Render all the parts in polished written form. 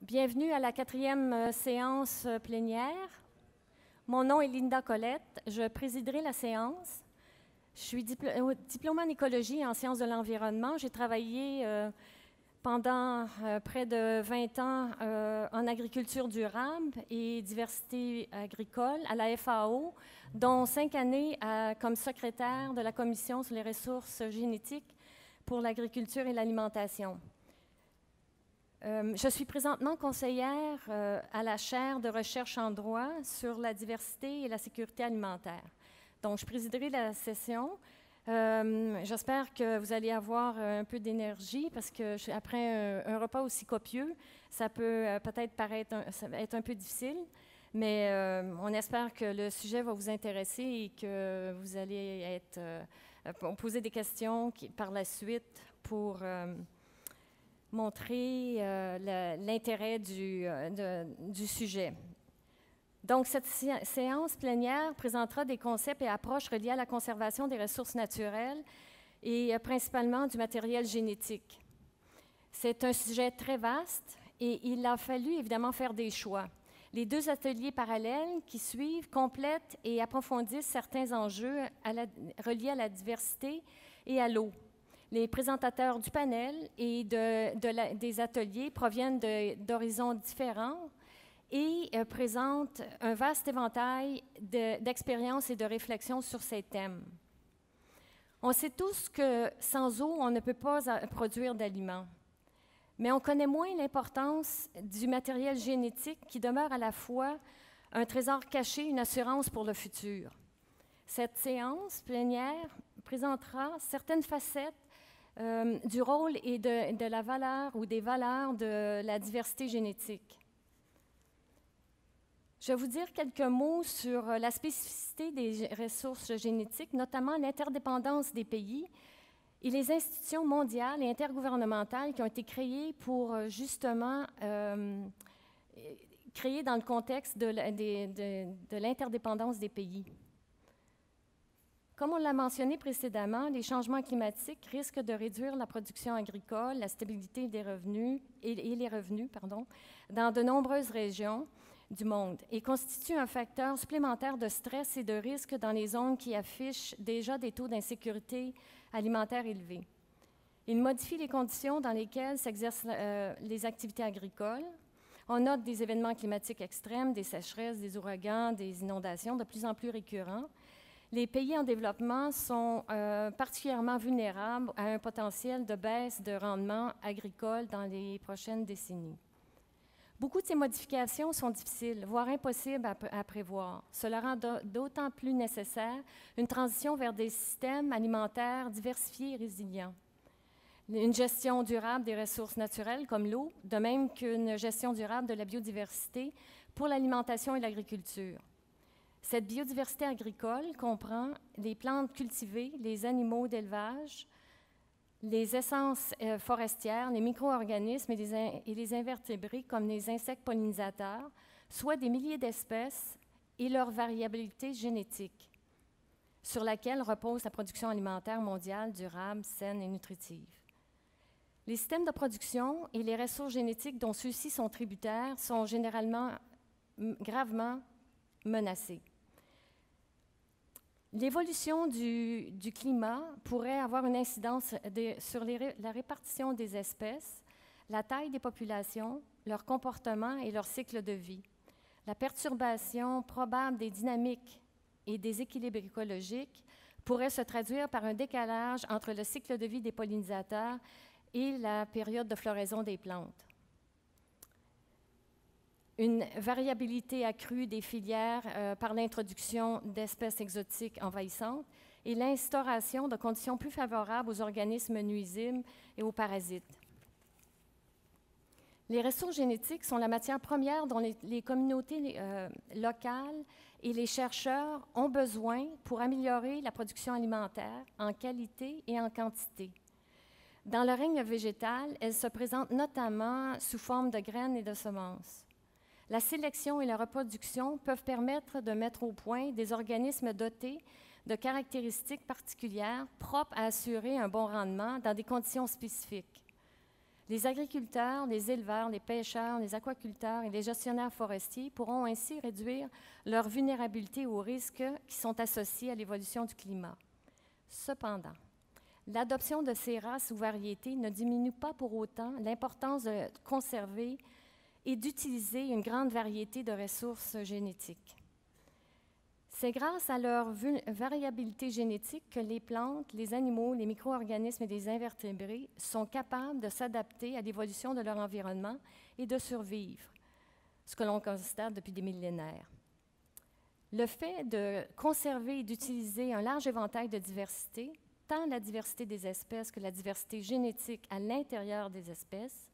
Bienvenue à la 4e séance plénière. Mon nom est Linda Colette. Je présiderai la séance. Je suis diplômée en écologie et en sciences de l'environnement. J'ai travaillé pendant près de 20 ans en agriculture durable et diversité agricole à la FAO, dont 5 années comme secrétaire de la Commission sur les ressources génétiques pour l'agriculture et l'alimentation. Je suis présentement conseillère à la chaire de recherche en droit sur la diversité et la sécurité alimentaire. Donc, je présiderai la session. J'espère que vous allez avoir un peu d'énergie parce que après un repas aussi copieux, ça peut peut-être être un peu difficile, mais on espère que le sujet va vous intéresser et que vous allez poser des questions par la suite pour montrer l'intérêt du sujet. Donc, cette séance plénière présentera des concepts et approches reliés à la conservation des ressources naturelles et principalement du matériel génétique. C'est un sujet très vaste et il a fallu évidemment faire des choix. Les 2 ateliers parallèles qui suivent complètent et approfondissent certains enjeux reliés à la diversité et à l'eau. Les présentateurs du panel et des ateliers proviennent d'horizons différents et présentent un vaste éventail d'expériences et de réflexions sur ces thèmes. On sait tous que sans eau, on ne peut pas produire d'aliments. Mais on connaît moins l'importance du matériel génétique qui demeure à la fois un trésor caché, une assurance pour le futur. Cette séance plénière présentera certaines facettes du rôle et de la valeur ou des valeurs de la diversité génétique. Je vais vous dire quelques mots sur la spécificité des ressources génétiques, notamment l'interdépendance des pays et les institutions mondiales et intergouvernementales qui ont été créées pour justement créer dans le contexte de l'interdépendance des pays. Comme on l'a mentionné précédemment, les changements climatiques risquent de réduire la production agricole, la stabilité des revenus et les revenus, dans de nombreuses régions du monde et constituent un facteur supplémentaire de stress et de risque dans les zones qui affichent déjà des taux d'insécurité alimentaire élevés. Ils modifient les conditions dans lesquelles s'exercent les activités agricoles. On note des événements climatiques extrêmes, des sécheresses, des ouragans, des inondations de plus en plus récurrents. Les pays en développement sont particulièrement vulnérables à un potentiel de baisse de rendement agricole dans les prochaines décennies. Beaucoup de ces modifications sont difficiles, voire impossibles à prévoir. Cela rend d'autant plus nécessaire une transition vers des systèmes alimentaires diversifiés et résilients. Une gestion durable des ressources naturelles comme l'eau, de même qu'une gestion durable de la biodiversité pour l'alimentation et l'agriculture. Cette biodiversité agricole comprend les plantes cultivées, les animaux d'élevage, les essences forestières, les micro-organismes et les invertébrés comme les insectes pollinisateurs, soit des milliers d'espèces et leur variabilité génétique, sur laquelle repose la production alimentaire mondiale durable, saine et nutritive. Les systèmes de production et les ressources génétiques dont ceux-ci sont tributaires sont généralement gravement menacés. L'évolution du climat pourrait avoir une incidence sur la répartition des espèces, la taille des populations, leur comportement et leur cycle de vie. La perturbation probable des dynamiques et des équilibres écologiques pourrait se traduire par un décalage entre le cycle de vie des pollinisateurs et la période de floraison des plantes. Une variabilité accrue des filières par l'introduction d'espèces exotiques envahissantes et l'instauration de conditions plus favorables aux organismes nuisibles et aux parasites. Les ressources génétiques sont la matière première dont les communautés locales et les chercheurs ont besoin pour améliorer la production alimentaire en qualité et en quantité. Dans le règne végétal, elles se présentent notamment sous forme de graines et de semences. La sélection et la reproduction peuvent permettre de mettre au point des organismes dotés de caractéristiques particulières propres à assurer un bon rendement dans des conditions spécifiques. Les agriculteurs, les éleveurs, les pêcheurs, les aquaculteurs et les gestionnaires forestiers pourront ainsi réduire leur vulnérabilité aux risques qui sont associés à l'évolution du climat. Cependant, l'adoption de ces races ou variétés ne diminue pas pour autant l'importance de conserver et d'utiliser une grande variété de ressources génétiques. C'est grâce à leur variabilité génétique que les plantes, les animaux, les micro-organismes et les invertébrés sont capables de s'adapter à l'évolution de leur environnement et de survivre, ce que l'on constate depuis des millénaires. Le fait de conserver et d'utiliser un large éventail de diversité, tant la diversité des espèces que la diversité génétique à l'intérieur des espèces,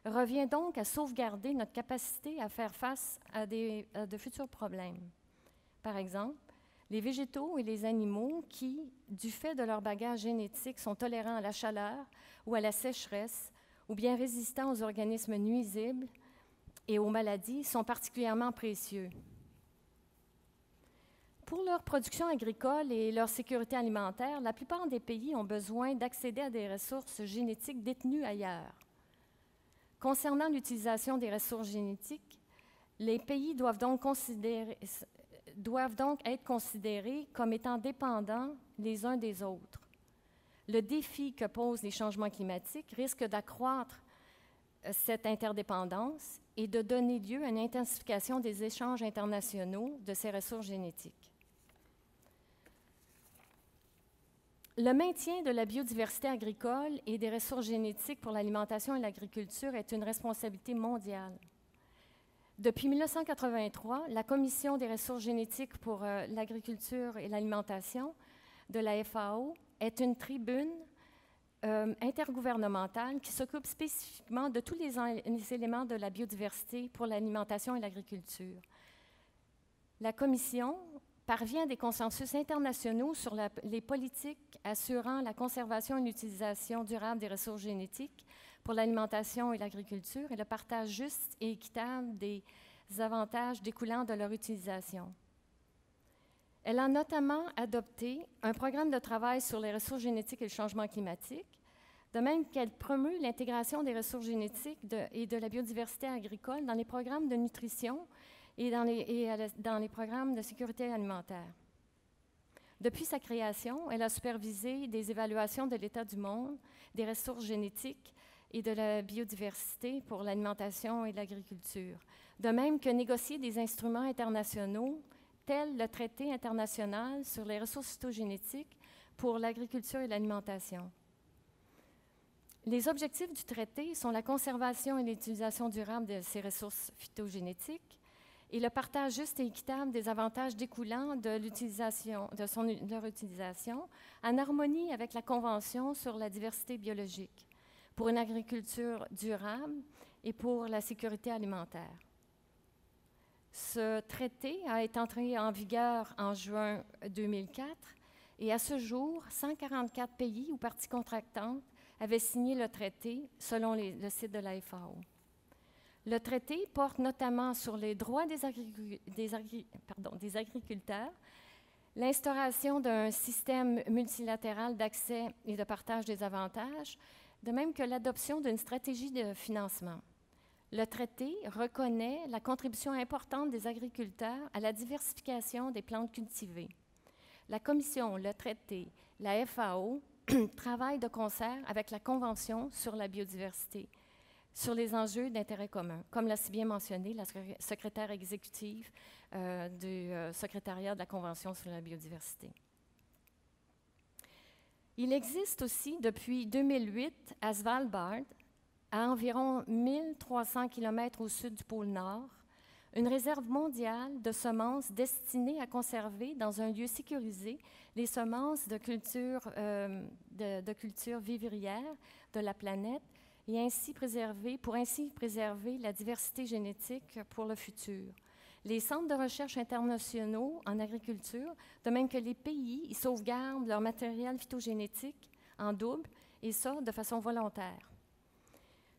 revient donc à sauvegarder notre capacité à faire face à de futurs problèmes. Par exemple, les végétaux et les animaux qui, du fait de leur bagage génétique, sont tolérants à la chaleur ou à la sécheresse, ou bien résistants aux organismes nuisibles et aux maladies, sont particulièrement précieux. Pour leur production agricole et leur sécurité alimentaire, la plupart des pays ont besoin d'accéder à des ressources génétiques détenues ailleurs. Concernant l'utilisation des ressources génétiques, les pays doivent donc être considérés comme étant dépendants les uns des autres. Le défi que posent les changements climatiques risque d'accroître cette interdépendance et de donner lieu à une intensification des échanges internationaux de ces ressources génétiques. Le maintien de la biodiversité agricole et des ressources génétiques pour l'alimentation et l'agriculture est une responsabilité mondiale. Depuis 1983, la Commission des ressources génétiques pour l'agriculture et l'alimentation de la FAO est une tribune intergouvernementale qui s'occupe spécifiquement de tous les éléments de la biodiversité pour l'alimentation et l'agriculture. La Commission parvient à des consensus internationaux sur les politiques assurant la conservation et l'utilisation durable des ressources génétiques pour l'alimentation et l'agriculture et le partage juste et équitable des avantages découlant de leur utilisation. Elle a notamment adopté un programme de travail sur les ressources génétiques et le changement climatique, de même qu'elle promeut l'intégration des ressources génétiques et de la biodiversité agricole dans les programmes de nutrition et dans les programmes de sécurité alimentaire. Depuis sa création, elle a supervisé des évaluations de l'état du monde, des ressources génétiques et de la biodiversité pour l'alimentation et l'agriculture, de même que négocier des instruments internationaux tels le traité international sur les ressources phytogénétiques pour l'agriculture et l'alimentation. Les objectifs du traité sont la conservation et l'utilisation durable de ces ressources phytogénétiques et le partage juste et équitable des avantages découlant de leur utilisation, en harmonie avec la Convention sur la diversité biologique, pour une agriculture durable et pour la sécurité alimentaire. Ce traité a été entré en vigueur en juin 2004 et à ce jour, 144 pays ou parties contractantes avaient signé le traité selon le site de la FAO. Le traité porte notamment sur les droits des agriculteurs, l'instauration d'un système multilatéral d'accès et de partage des avantages, de même que l'adoption d'une stratégie de financement. Le traité reconnaît la contribution importante des agriculteurs à la diversification des plantes cultivées. La Commission, le traité, la FAO travaillent de concert avec la Convention sur la biodiversité, sur les enjeux d'intérêt commun, comme l'a si bien mentionné la secrétaire exécutive du secrétariat de la Convention sur la biodiversité. Il existe aussi, depuis 2008, à Svalbard, à environ 1300 km au sud du pôle Nord, une réserve mondiale de semences destinée à conserver dans un lieu sécurisé les semences de cultures vivrières de la planète et ainsi préserver la diversité génétique pour le futur. Les centres de recherche internationaux en agriculture, de même que les pays, ils sauvegardent leur matériel phytogénétique en double, et ça de façon volontaire.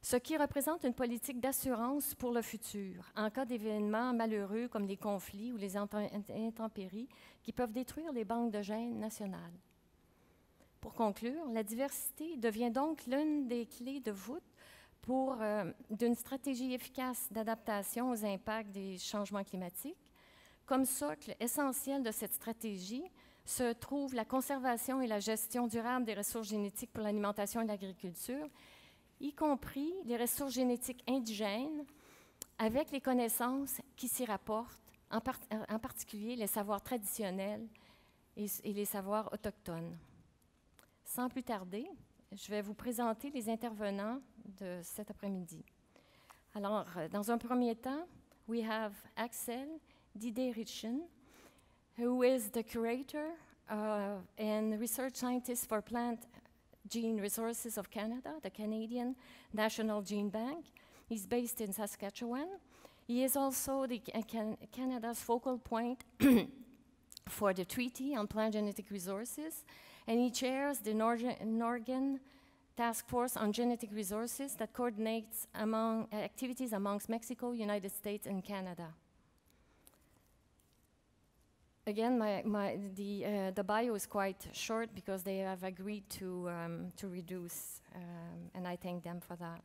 Ce qui représente une politique d'assurance pour le futur, en cas d'événements malheureux comme les conflits ou les intempéries qui peuvent détruire les banques de gènes nationales. Pour conclure, la diversité devient donc l'une des clés de voûte d'une stratégie efficace d'adaptation aux impacts des changements climatiques. Comme socle essentiel de cette stratégie se trouve la conservation et la gestion durable des ressources génétiques pour l'alimentation et l'agriculture, y compris les ressources génétiques indigènes, avec les connaissances qui s'y rapportent, en particulier les savoirs traditionnels et les savoirs autochtones. Sans plus tarder, je vais vous présenter les intervenants de cet après-midi. Alors, dans un premier temps, we have Axel Diderichen, who is the curator and research scientist for Plant Gene Resources of Canada, the Canadian National Gene Bank. He's based in Saskatchewan. He is also Canada's focal point for the Treaty on Plant Genetic Resources, and he chairs the Northern Task Force on Genetic Resources that coordinates activities amongst Mexico, United States, and Canada. Again, the bio is quite short because they have agreed to reduce, and I thank them for that.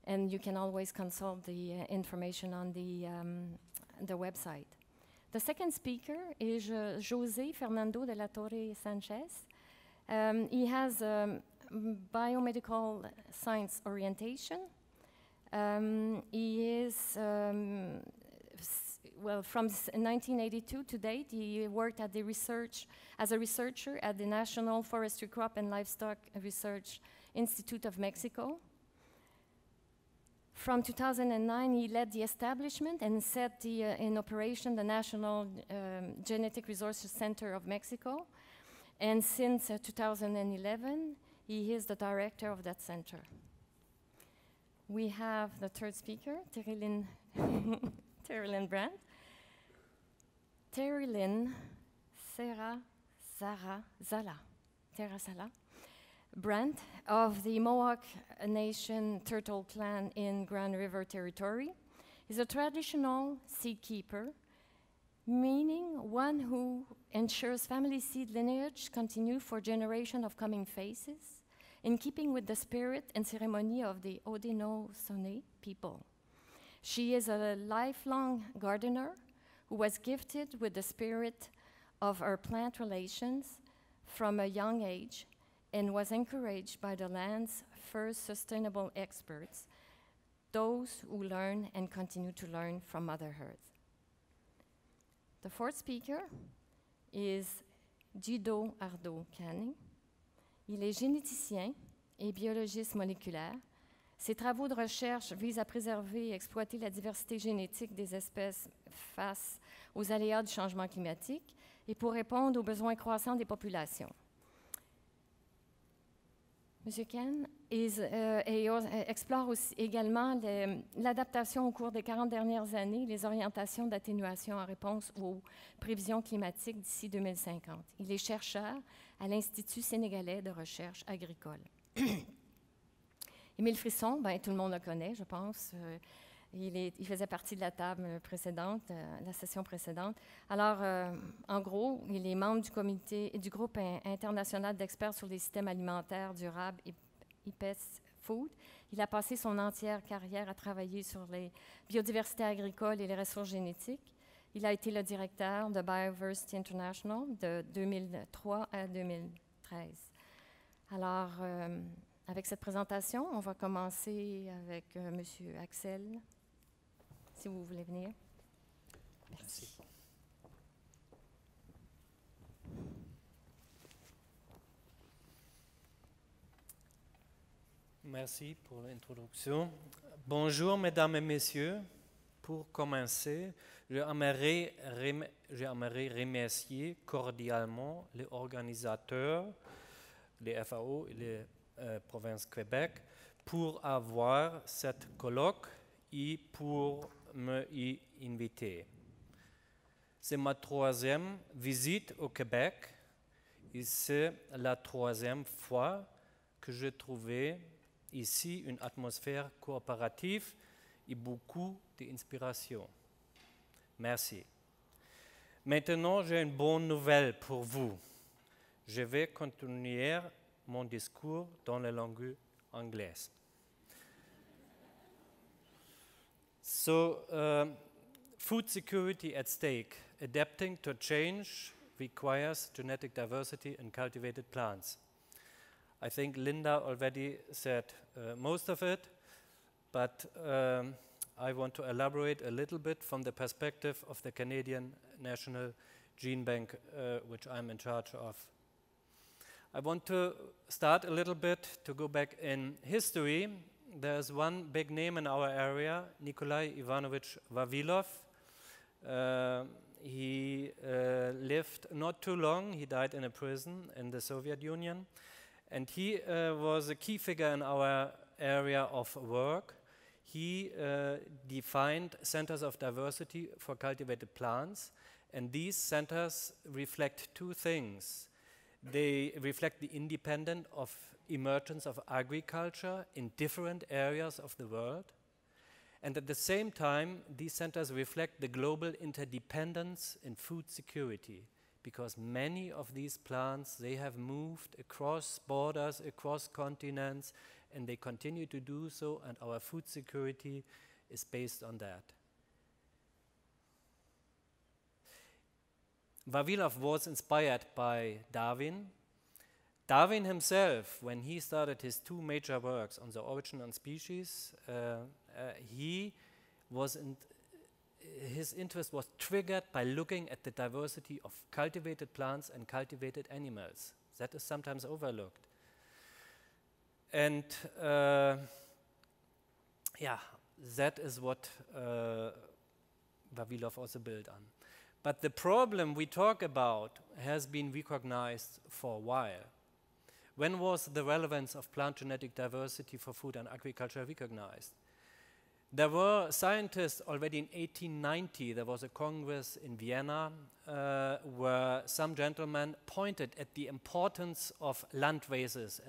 And you can always consult the information on the website. The second speaker is José Fernando de la Torre Sanchez. He has biomedical science orientation. He is, from 1982 to date, he worked at as a researcher at the National Forestry Crop and Livestock Research Institute of Mexico. From 2009, he led the establishment and set in operation the National Genetic Resources Center of Mexico. And since 2011, he is the director of that center. We have the third speaker, Terry-Lynn Brandt. Terry-Lynn Terra-Sala Brandt of the Mohawk Nation Turtle Clan in Grand River Territory is a traditional seed keeper, meaning one who ensures family seed lineage continue for generation of coming phases, in keeping with the spirit and ceremony of the Haudenosaunee people. She is a lifelong gardener who was gifted with the spirit of her plant relations from a young age and was encouraged by the land's first sustainable experts, those who learn and continue to learn from Mother Earth. The fourth speaker is Guido Ardo-Canning. Il est généticien et biologiste moléculaire. Ses travaux de recherche visent à préserver et exploiter la diversité génétique des espèces face aux aléas du changement climatique et pour répondre aux besoins croissants des populations. M. Ken explore aussi également l'adaptation au cours des 40 dernières années, les orientations d'atténuation en réponse aux prévisions climatiques d'ici 2050. Il est chercheur à l'Institut sénégalais de recherche agricole. Émile Frisson, tout le monde le connaît, je pense. Il faisait partie de la table précédente, la session précédente. Alors, en gros, il est membre du groupe international d'experts sur les systèmes alimentaires durables, IPES Food. Il a passé son entière carrière à travailler sur les biodiversités agricoles et les ressources génétiques. Il a été le directeur de Bioversity International de 2003 à 2013. Alors, avec cette présentation, on va commencer avec M. Axel. Si vous voulez venir. Merci. Merci pour l'introduction. Bonjour, mesdames et messieurs. Pour commencer, j'aimerais remercier cordialement les organisateurs, les FAO et les provinces Québec, pour avoir cette colloque et pour me y inviter. C'est ma troisième visite au Québec et c'est la troisième fois que j'ai trouvé ici une atmosphère coopérative et beaucoup d'inspiration. Merci. Maintenant, j'ai une bonne nouvelle pour vous. Je vais continuer mon discours dans la langue anglaise. So food security at stake. Adapting to change requires genetic diversity in cultivated plants. I think Linda already said most of it, but I want to elaborate a little bit from the perspective of the Canadian National Gene Bank, which I'm in charge of. I want to start a little bit to go back in history. There's one big name in our area, Nikolai Ivanovich Vavilov. He lived not too long. He died in a prison in the Soviet Union. And he was a key figure in our area of work. He defined centers of diversity for cultivated plants. And these centers reflect two things. They reflect the independence of emergence of agriculture in different areas of the world. And at the same time, these centers reflect the global interdependence in food security, because many of these plants, they have moved across borders, across continents, and they continue to do so, and our food security is based on that. Vavilov was inspired by Darwin. Darwin himself, when he started his two major works on the origin and species, his interest was triggered by looking at the diversity of cultivated plants and cultivated animals. That is sometimes overlooked. And that is what Vavilov also built on. But the problem we talk about has been recognized for a while. When was the relevance of plant genetic diversity for food and agriculture recognized? There were scientists already in 1890. There was a congress in Vienna where some gentlemen pointed at the importance of landraces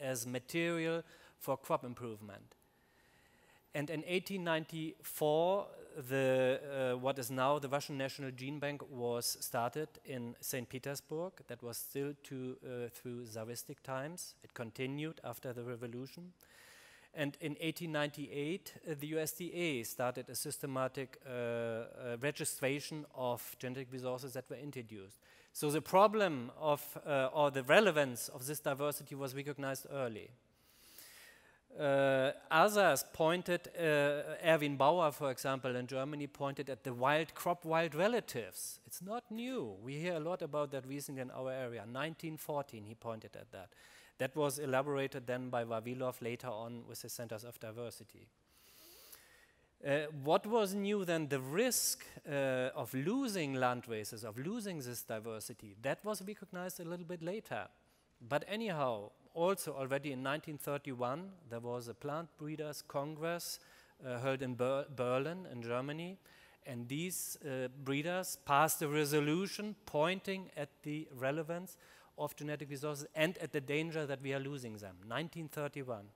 as material for crop improvement. And in 1894, what is now the Russian National Gene Bank was started in St. Petersburg. That was still through Tsaristic times. It continued after the revolution. And in 1898, the USDA started a systematic registration of genetic resources that were introduced. So the problem of, or the relevance of this diversity was recognized early. Others pointed, Erwin Bauer, for example, in Germany, pointed at the wild crop, wild relatives. It's not new. We hear a lot about that recently in our area. 1914, he pointed at that. That was elaborated then by Vavilov later on with the centers of diversity. What was new then? The risk of losing landraces, of losing this diversity, that was recognized a little bit later. But anyhow, also already in 1931, there was a plant breeders congress held in Berlin in Germany, and these breeders passed a resolution pointing at the relevance of genetic resources and at the danger that we are losing them. 1931.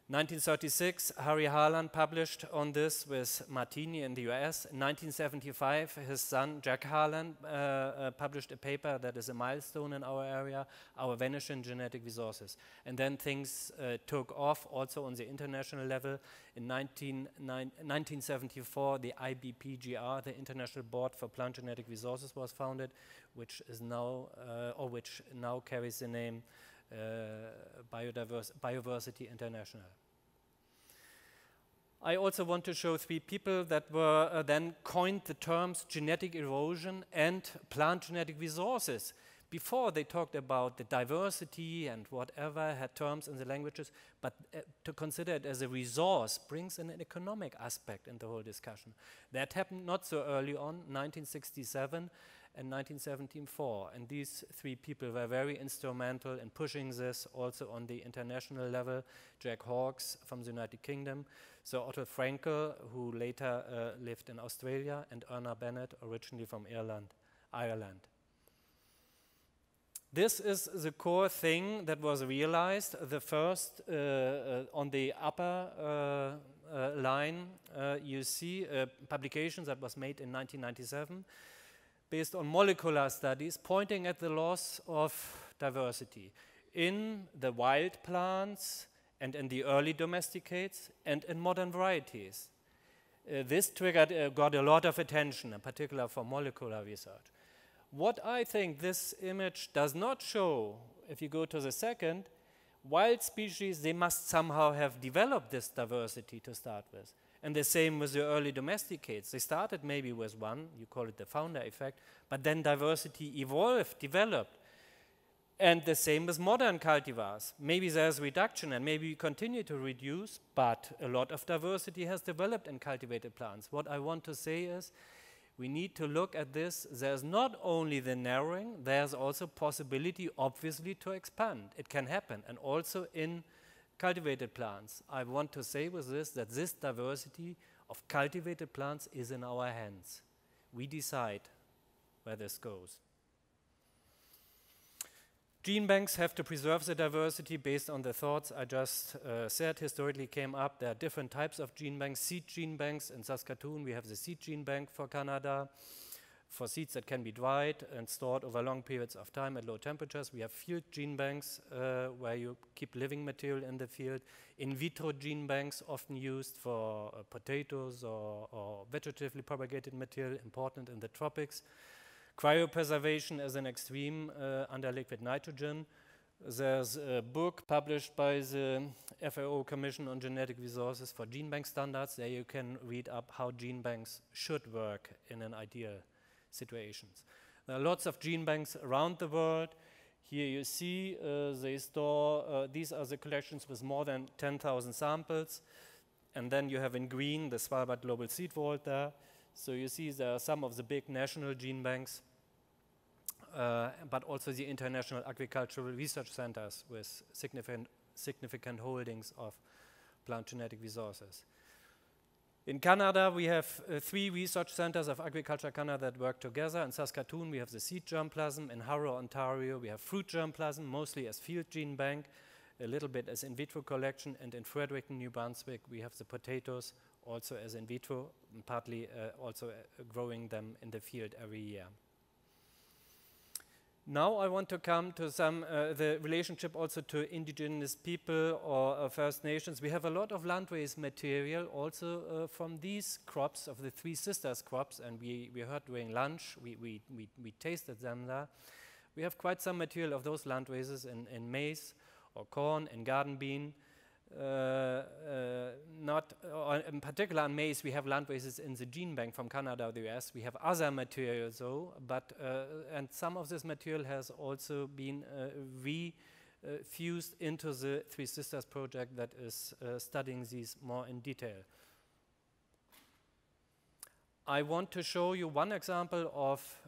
1936, Harry Harlan published on this with Martini in the US. In 1975, his son, Jack Harlan, published a paper that is a milestone in our area, Our Vanishing Genetic Resources. And then things took off also on the international level. In 1974, the IBPGR, the International Board for Plant Genetic Resources, was founded, which is now, which now carries the name Biodiversity International. I also want to show three people that were then coined the terms genetic erosion and plant genetic resources. Before they talked about the diversity and whatever had terms in the languages, but to consider it as a resource brings in an economic aspect in the whole discussion. That happened not so early on, 1967 and 1974, and these three people were very instrumental in pushing this also on the international level. Jack Hawkes from the United Kingdom, Sir Otto Frankel, who later lived in Australia, and Erna Bennett, originally from Ireland. This is the core thing that was realized. The first, on the upper line, you see a publication that was made in 1997 based on molecular studies pointing at the loss of diversity in the wild plants and in the early domesticates and in modern varieties. This triggered, got a lot of attention, in particular for molecular research. What I think this image does not show, if you go to the second, wild species, they must somehow have developed this diversity to start with. And the same with the early domesticates. They started maybe with one, you call it the founder effect, but then diversity evolved, developed. And the same with modern cultivars. Maybe there's reduction and maybe we continue to reduce, but a lot of diversity has developed in cultivated plants. What I want to say is we need to look at this. There's not only the narrowing, there's also possibility, obviously, to expand. It can happen, and also in cultivated plants. I want to say with this that this diversity of cultivated plants is in our hands. We decide where this goes. Gene banks have to preserve the diversity based on the thoughts I just said. Historically came up, there are different types of gene banks. Seed gene banks in Saskatoon, we have the seed gene bank for Canada, for seeds that can be dried and stored over long periods of time at low temperatures. We have field gene banks where you keep living material in the field. In vitro gene banks often used for potatoes or vegetatively propagated material, important in the tropics. Cryopreservation as an extreme under liquid nitrogen. There's a book published by the FAO Commission on Genetic Resources for Gene Bank Standards. There you can read up how gene banks should work in an ideal situations. There are lots of gene banks around the world. Here you see they store, these are the collections with more than 10,000 samples. And then you have in green the Svalbard Global Seed Vault there. So you see there are some of the big national gene banks, but also the international agricultural research centers with significant holdings of plant genetic resources. In Canada, we have 3 research centers of Agriculture Canada that work together. In Saskatoon, we have the seed germplasm. In Harrow, Ontario, we have fruit germplasm, mostly as field gene bank, a little bit as in vitro collection. And in Fredericton, New Brunswick, we have the potatoes, also as in vitro, and partly also growing them in the field every year. Now I want to come to the relationship also to indigenous people or First Nations. We have a lot of land-raised material also from these crops, of the Three Sisters crops, and we heard during lunch, we tasted them there. We have quite some material of those land raises in maize or corn and garden bean. In particular on maize, we have land races in the gene bank from Canada or the US. We have other material though, but and some of this material has also been refused into the Three Sisters project that is studying these more in detail. I want to show you one example of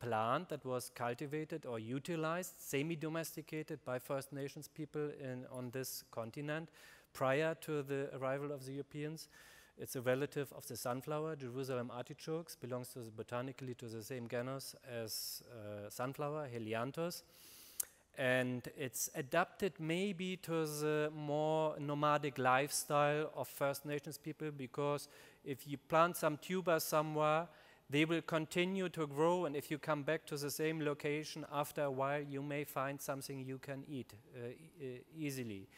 plant that was cultivated or utilized, semi-domesticated by First Nations people on this continent prior to the arrival of the Europeans. It's a relative of the sunflower, Jerusalem artichokes, belongs to botanically to the same genus as sunflower, Helianthus. And it's adapted maybe to the more nomadic lifestyle of First Nations people, because if you plant some tubers somewhere, they will continue to grow, and if you come back to the same location after a while, you may find something you can eat easily.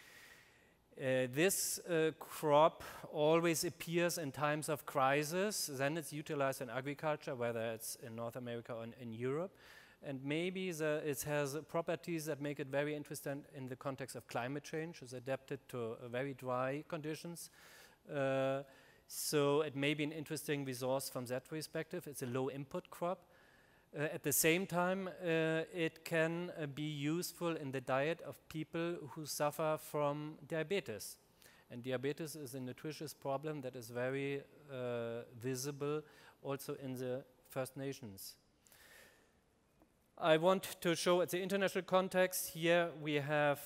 This crop always appears in times of crisis. Then it's utilized in agriculture, whether it's in North America or in Europe. And maybe it has properties that make it very interesting in the context of climate change. It's adapted to very dry conditions. So it may be an interesting resource from that perspective. It's a low input crop. At the same time, it can be useful in the diet of people who suffer from diabetes. And diabetes is a nutritious problem that is very visible also in the First Nations. I want to show at the international context here we have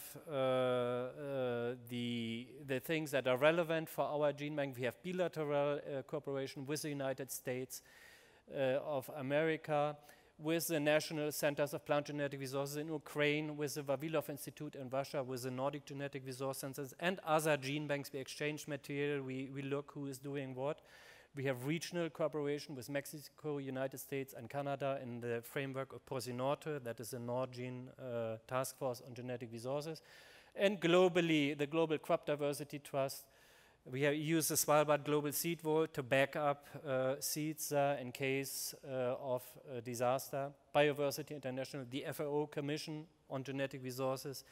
the things that are relevant for our gene bank. We have bilateral cooperation with the United States of America, with the National Centers of Plant Genetic Resources in Ukraine, with the Vavilov Institute in Russia, with the Nordic Genetic Resource Centers, and other gene banks. We exchange material, we look who is doing what. We have regional cooperation with Mexico, United States, and Canada in the framework of PROSINORTE, that is the Norgene Task Force on Genetic Resources. And globally, the Global Crop Diversity Trust We use the Svalbard Global Seed Vault to back up seeds in case of a disaster. Biodiversity International, the FAO Commission on Genetic Resources,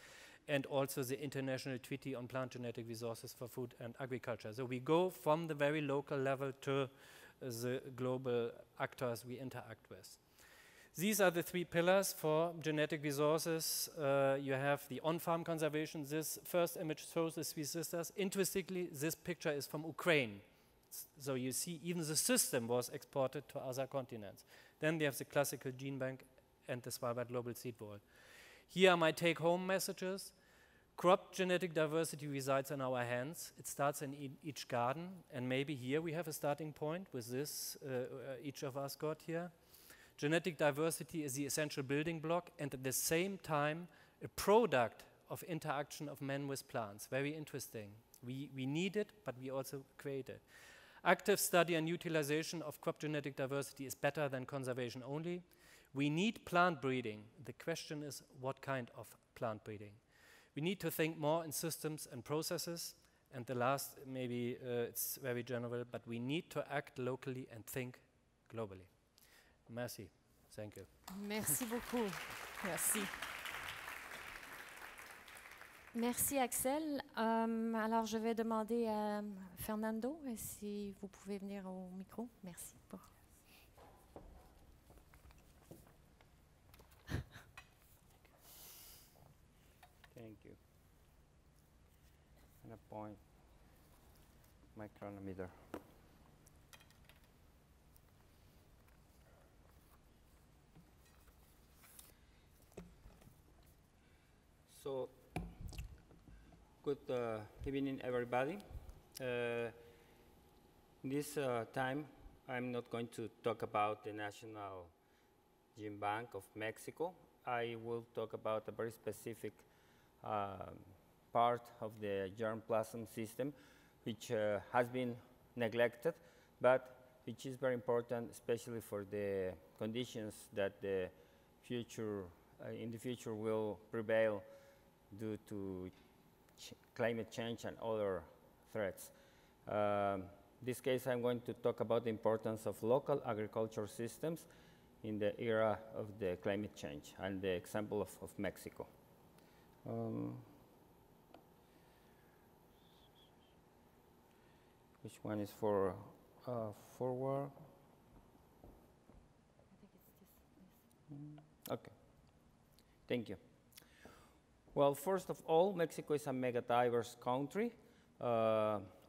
and also the International Treaty on Plant Genetic Resources for Food and Agriculture. So we go from the very local level to the global actors we interact with. These are the three pillars for genetic resources. You have the on-farm conservation. This first image shows the three sisters. Interestingly, this picture is from Ukraine. So you see even the system was exported to other continents. Then we have the classical gene bank and the Svalbard Global Seed Vault. Here are my take-home messages. Crop genetic diversity resides in our hands. It starts in each garden, and maybe here we have a starting point with this each of us got here. Genetic diversity is the essential building block and at the same time a product of interaction of man with plants. Very interesting. We need it, but we also create it. Active study and utilization of crop genetic diversity is better than conservation only. We need plant breeding. The question is, what kind of plant breeding? We need to think more in systems and processes. And the last, maybe it's very general, but we need to act locally and think globally. Merci. Thank you. Merci beaucoup. Merci. Merci, Axel. Alors, je vais demander à Fernando si vous pouvez venir au micro. Merci. Thank you. And a point my chronometer. So, good evening, everybody. This time, I'm not going to talk about the National Gene Bank of Mexico. I will talk about a very specific part of the germplasm system, which has been neglected, but which is very important, especially for the conditions that the future, in the future will prevail due to climate change and other threats. In this case, I'm going to talk about the importance of local agriculture systems in the era of the climate change and the example of Mexico. Which one is for forward? I think it's this. Okay. Thank you. Well, first of all, Mexico is a mega diverse country.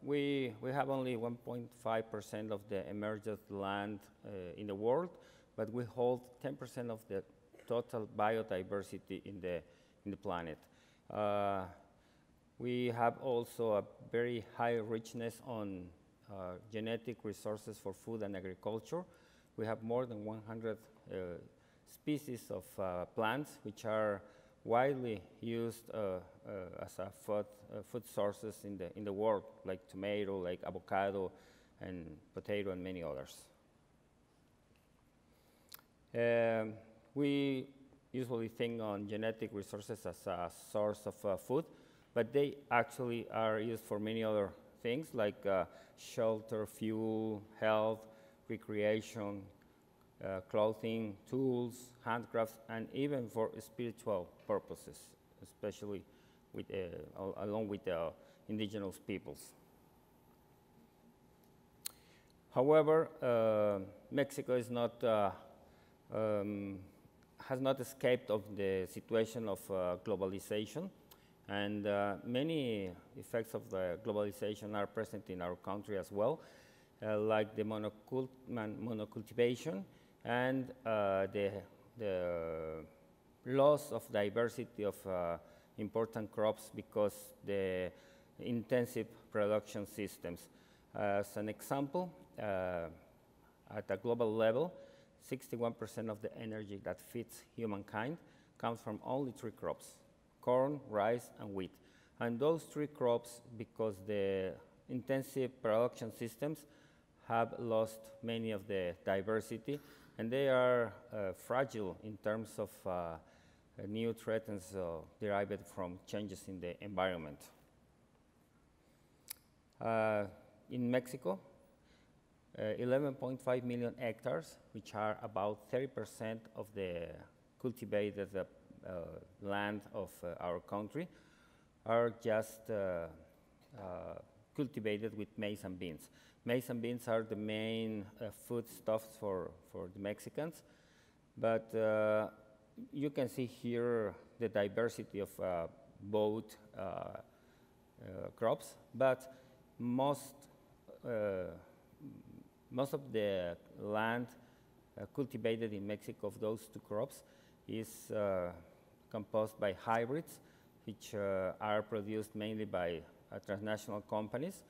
We have only 1.5% of the emergent land in the world, but we hold 10% of the total biodiversity in the planet. We have also a very high richness on genetic resources for food and agriculture. We have more than 100 species of plants which are widely used as a food sources in the world, like tomato, like avocado, and potato, and many others. We usually think on genetic resources as a source of food, but they actually are used for many other things, like shelter, fuel, health, recreation, clothing, tools, handcrafts, and even for spiritual purposes, especially with, along with the indigenous peoples. However, Mexico is not, has not escaped of the situation of globalization, and many effects of the globalization are present in our country as well, like the monocultivation and the loss of diversity of important crops because the intensive production systems. As an example, at a global level, 61% of the energy that feeds humankind comes from only 3 crops: corn, rice, and wheat. And those 3 crops, because the intensive production systems have lost many of the diversity, and they are fragile in terms of new threats derived from changes in the environment. In Mexico, 11.5 million hectares, which are about 30% of the cultivated land of our country, are just cultivated with maize and beans. Maize and beans are the main foodstuffs for the Mexicans, but you can see here the diversity of both crops, but most of the land cultivated in Mexico of those two crops is composed by hybrids, which are produced mainly by transnational companies.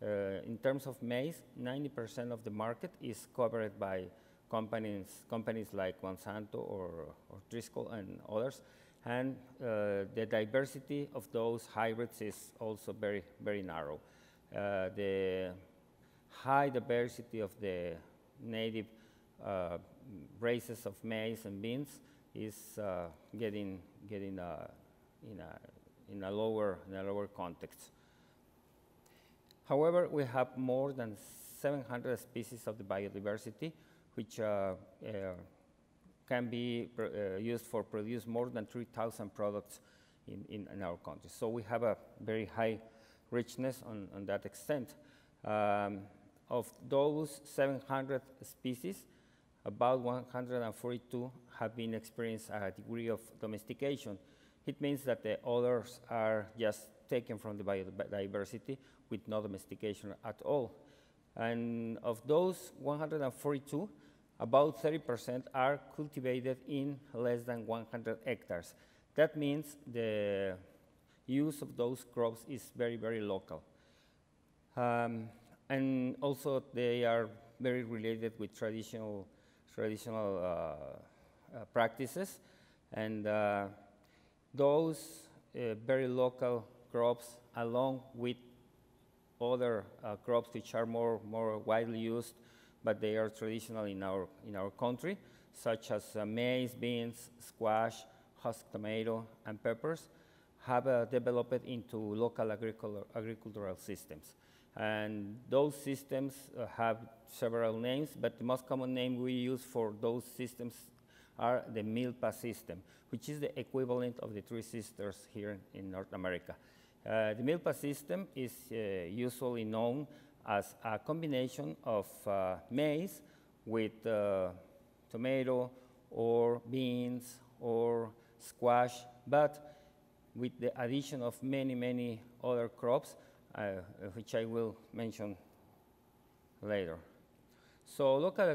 In terms of maize, 90% of the market is covered by companies like Monsanto or Trisco and others. And the diversity of those hybrids is also very, very narrow. The high diversity of the native races of maize and beans is getting in a lower context. However, we have more than 700 species of the biodiversity, which can be used for produce more than 3,000 products in our country. So we have a very high richness on that extent. Of those 700 species, about 142 have been experienced a degree of domestication. It means that the others are just taken from the biodiversity with no domestication at all. And of those 142, about 30% are cultivated in less than 100 hectares. That means the use of those crops is very, very local. And also they are very related with traditional practices. And those very local crops, along with other crops which are more widely used, but they are traditional in our country, such as maize, beans, squash, husk tomato, and peppers, have developed into local agricultural systems. And those systems have several names, but the most common name we use for those systems are the Milpa system, which is the equivalent of the Three Sisters here in North America. The Milpa system is usually known as a combination of maize with tomato or beans or squash, but with the addition of many, many other crops, which I will mention later. So local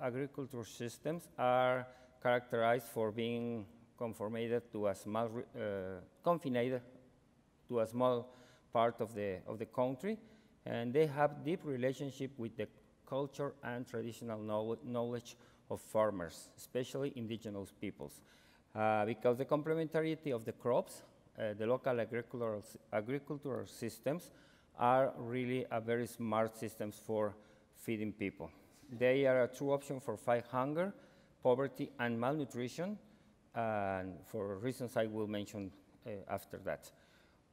agriculture systems are characterized for being confined to a small part of the country, and they have deep relationship with the culture and traditional knowledge of farmers, especially indigenous peoples. Because the complementarity of the crops, the local agricultural systems are really a very smart systems for feeding people. They are a true option for fight hunger, poverty, and malnutrition, and for reasons I will mention after that.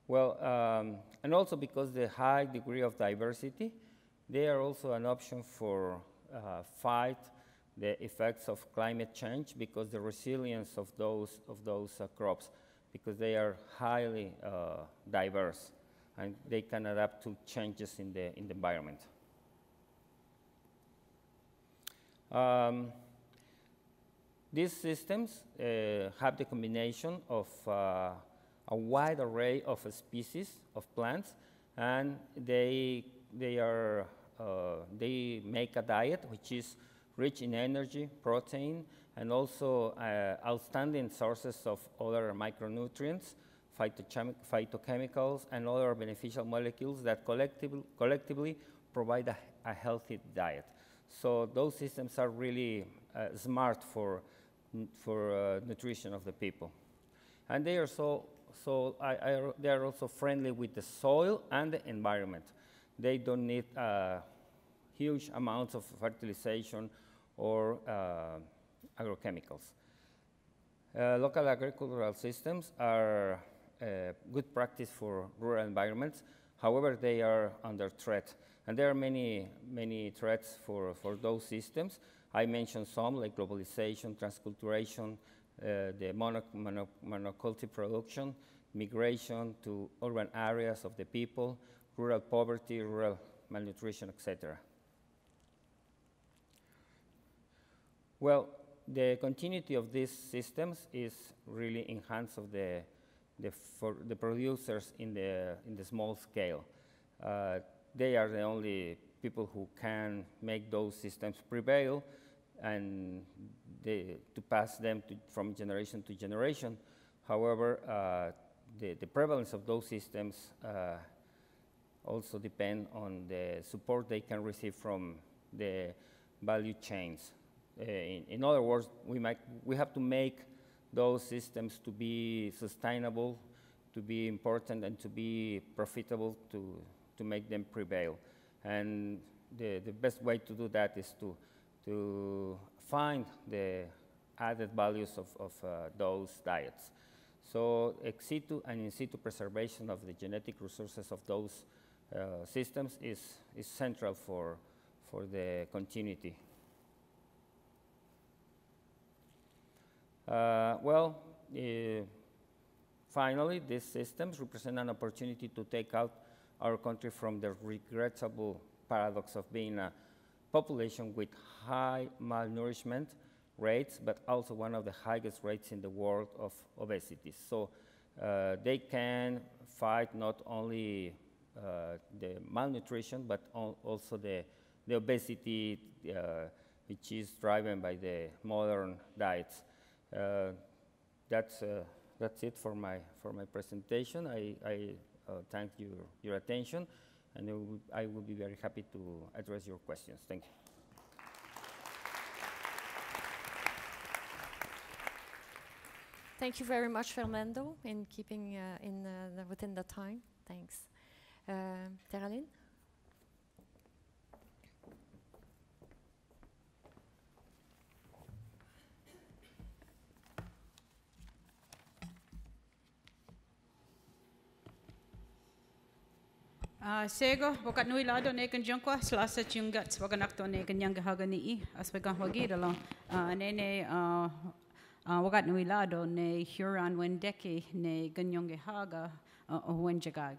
Well, and also because the high degree of diversity, they are also an option for fight the effects of climate change, because the resilience of those crops, because they are highly diverse and they can adapt to changes in the environment. These systems have the combination of a wide array of species of plants, and they make a diet which is rich in energy, protein, and also outstanding sources of other micronutrients, phytochemicals, and other beneficial molecules that collectively provide a healthy diet. So those systems are really smart for nutrition of the people. And they are they are also friendly with the soil and the environment. They don't need huge amounts of fertilization or agrochemicals. Local agricultural systems are good practice for rural environments. However, they are under threat. And there are many, many threats for those systems. I mentioned some, like globalization, transculturation, the monoculture production, migration to urban areas of the people, rural poverty, rural malnutrition, etc. Well, the continuity of these systems is really in hands of for the producers in the small scale. They are the only people who can make those systems prevail and to pass them from generation to generation. However, the prevalence of those systems also depend on the support they can receive from the value chains. In other words, we have to make those systems to be sustainable, to be important, and to be profitable to make them prevail. And the best way to do that is to find the added values of those diets. So ex situ and in situ preservation of the genetic resources of those systems is central for the continuity. Finally, these systems represent an opportunity to take out our country from the regrettable paradox of being a population with high malnourishment rates, but also one of the highest rates in the world of obesity. So they can fight not only the malnutrition, but also the obesity which is driven by the modern diets. That's it for my presentation. I thank your attention, and I will be very happy to address your questions. Thank you. Thank you very much, Fernando, in keeping within the time. Thanks. Teralyn? Sego, wakat nui lado ne kan jongkwa selasa chungat wakanakto ne kan yang haga ni aspegang wagi dalam nene wakat nui lado ne Huron Wendeki ne ganyong haga wenjagag.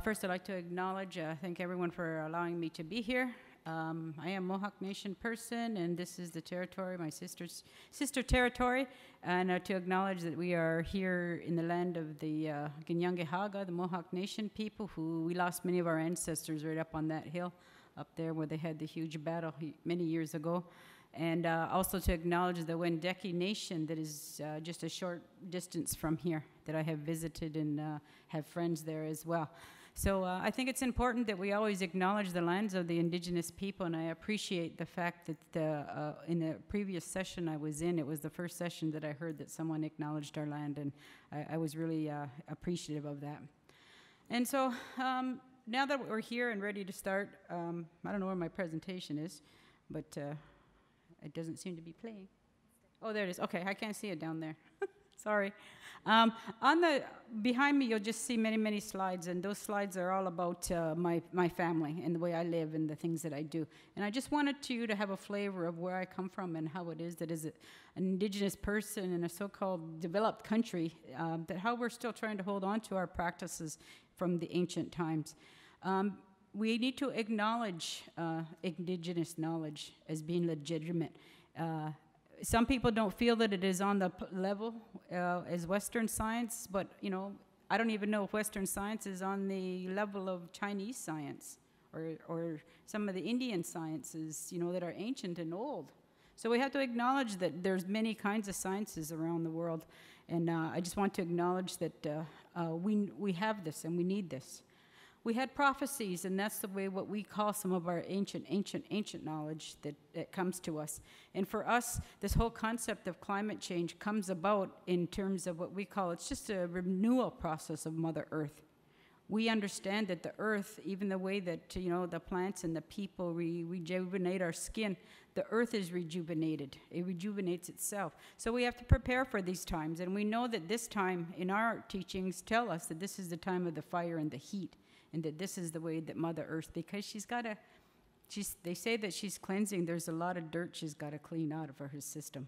First, I'd like to acknowledge, thank everyone for allowing me to be here. I am Mohawk Nation person, and this is the territory, my sister territory, and to acknowledge that we are here in the land of the Ganyangehaga, the Mohawk Nation people, who we lost many of our ancestors right up on that hill, up there where they had the huge battle many years ago. And also to acknowledge the Wendeki Nation that is just a short distance from here, that I have visited and have friends there as well. So I think it's important that we always acknowledge the lands of the indigenous people, and I appreciate the fact that in the previous session I was in, it was the first session that I heard that someone acknowledged our land, and I was really appreciative of that. And so now that we're here and ready to start, I don't know where my presentation is, but it doesn't seem to be playing. Oh, there it is. Okay, I can't see it down there. Sorry. Behind me, you'll just see many, many slides, and those slides are all about my family and the way I live and the things that I do. And I just wanted you to have a flavor of where I come from and how it is that as an indigenous person in a so-called developed country, that how we're still trying to hold on to our practices from the ancient times. We need to acknowledge indigenous knowledge as being legitimate. Some people don't feel that it is on the level as Western science, but I don't even know if Western science is on the level of Chinese science or some of the Indian sciences, that are ancient and old. So we have to acknowledge that there's many kinds of sciences around the world, and I just want to acknowledge that we have this and we need this. We had prophecies, and that's the way what we call some of our ancient knowledge that comes to us. And for us, this whole concept of climate change comes about in terms of what we call, it's just a renewal process of Mother Earth. We understand that the Earth, even the way that, the plants and the people rejuvenate our skin, the Earth is rejuvenated. It rejuvenates itself. So we have to prepare for these times, and we know that this time in our teachings tell us that this is the time of the fire and the heat. and that this is the way that Mother Earth, because they say that she's cleansing, there's a lot of dirt she's got to clean out of her system.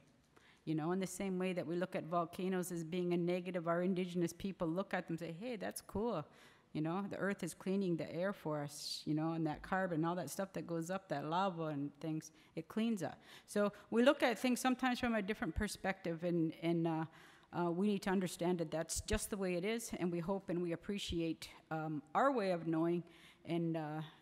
You know, in the same way that we look at volcanoes as being a negative, our indigenous people look at them and say, hey, that's cool. You know, the earth is cleaning the air for us, you know, and that carbon, all that stuff that goes up, that lava and things, it cleans up. So we look at things sometimes from a different perspective, and we need to understand that that's just the way it is, and we hope and we appreciate our way of knowing. And,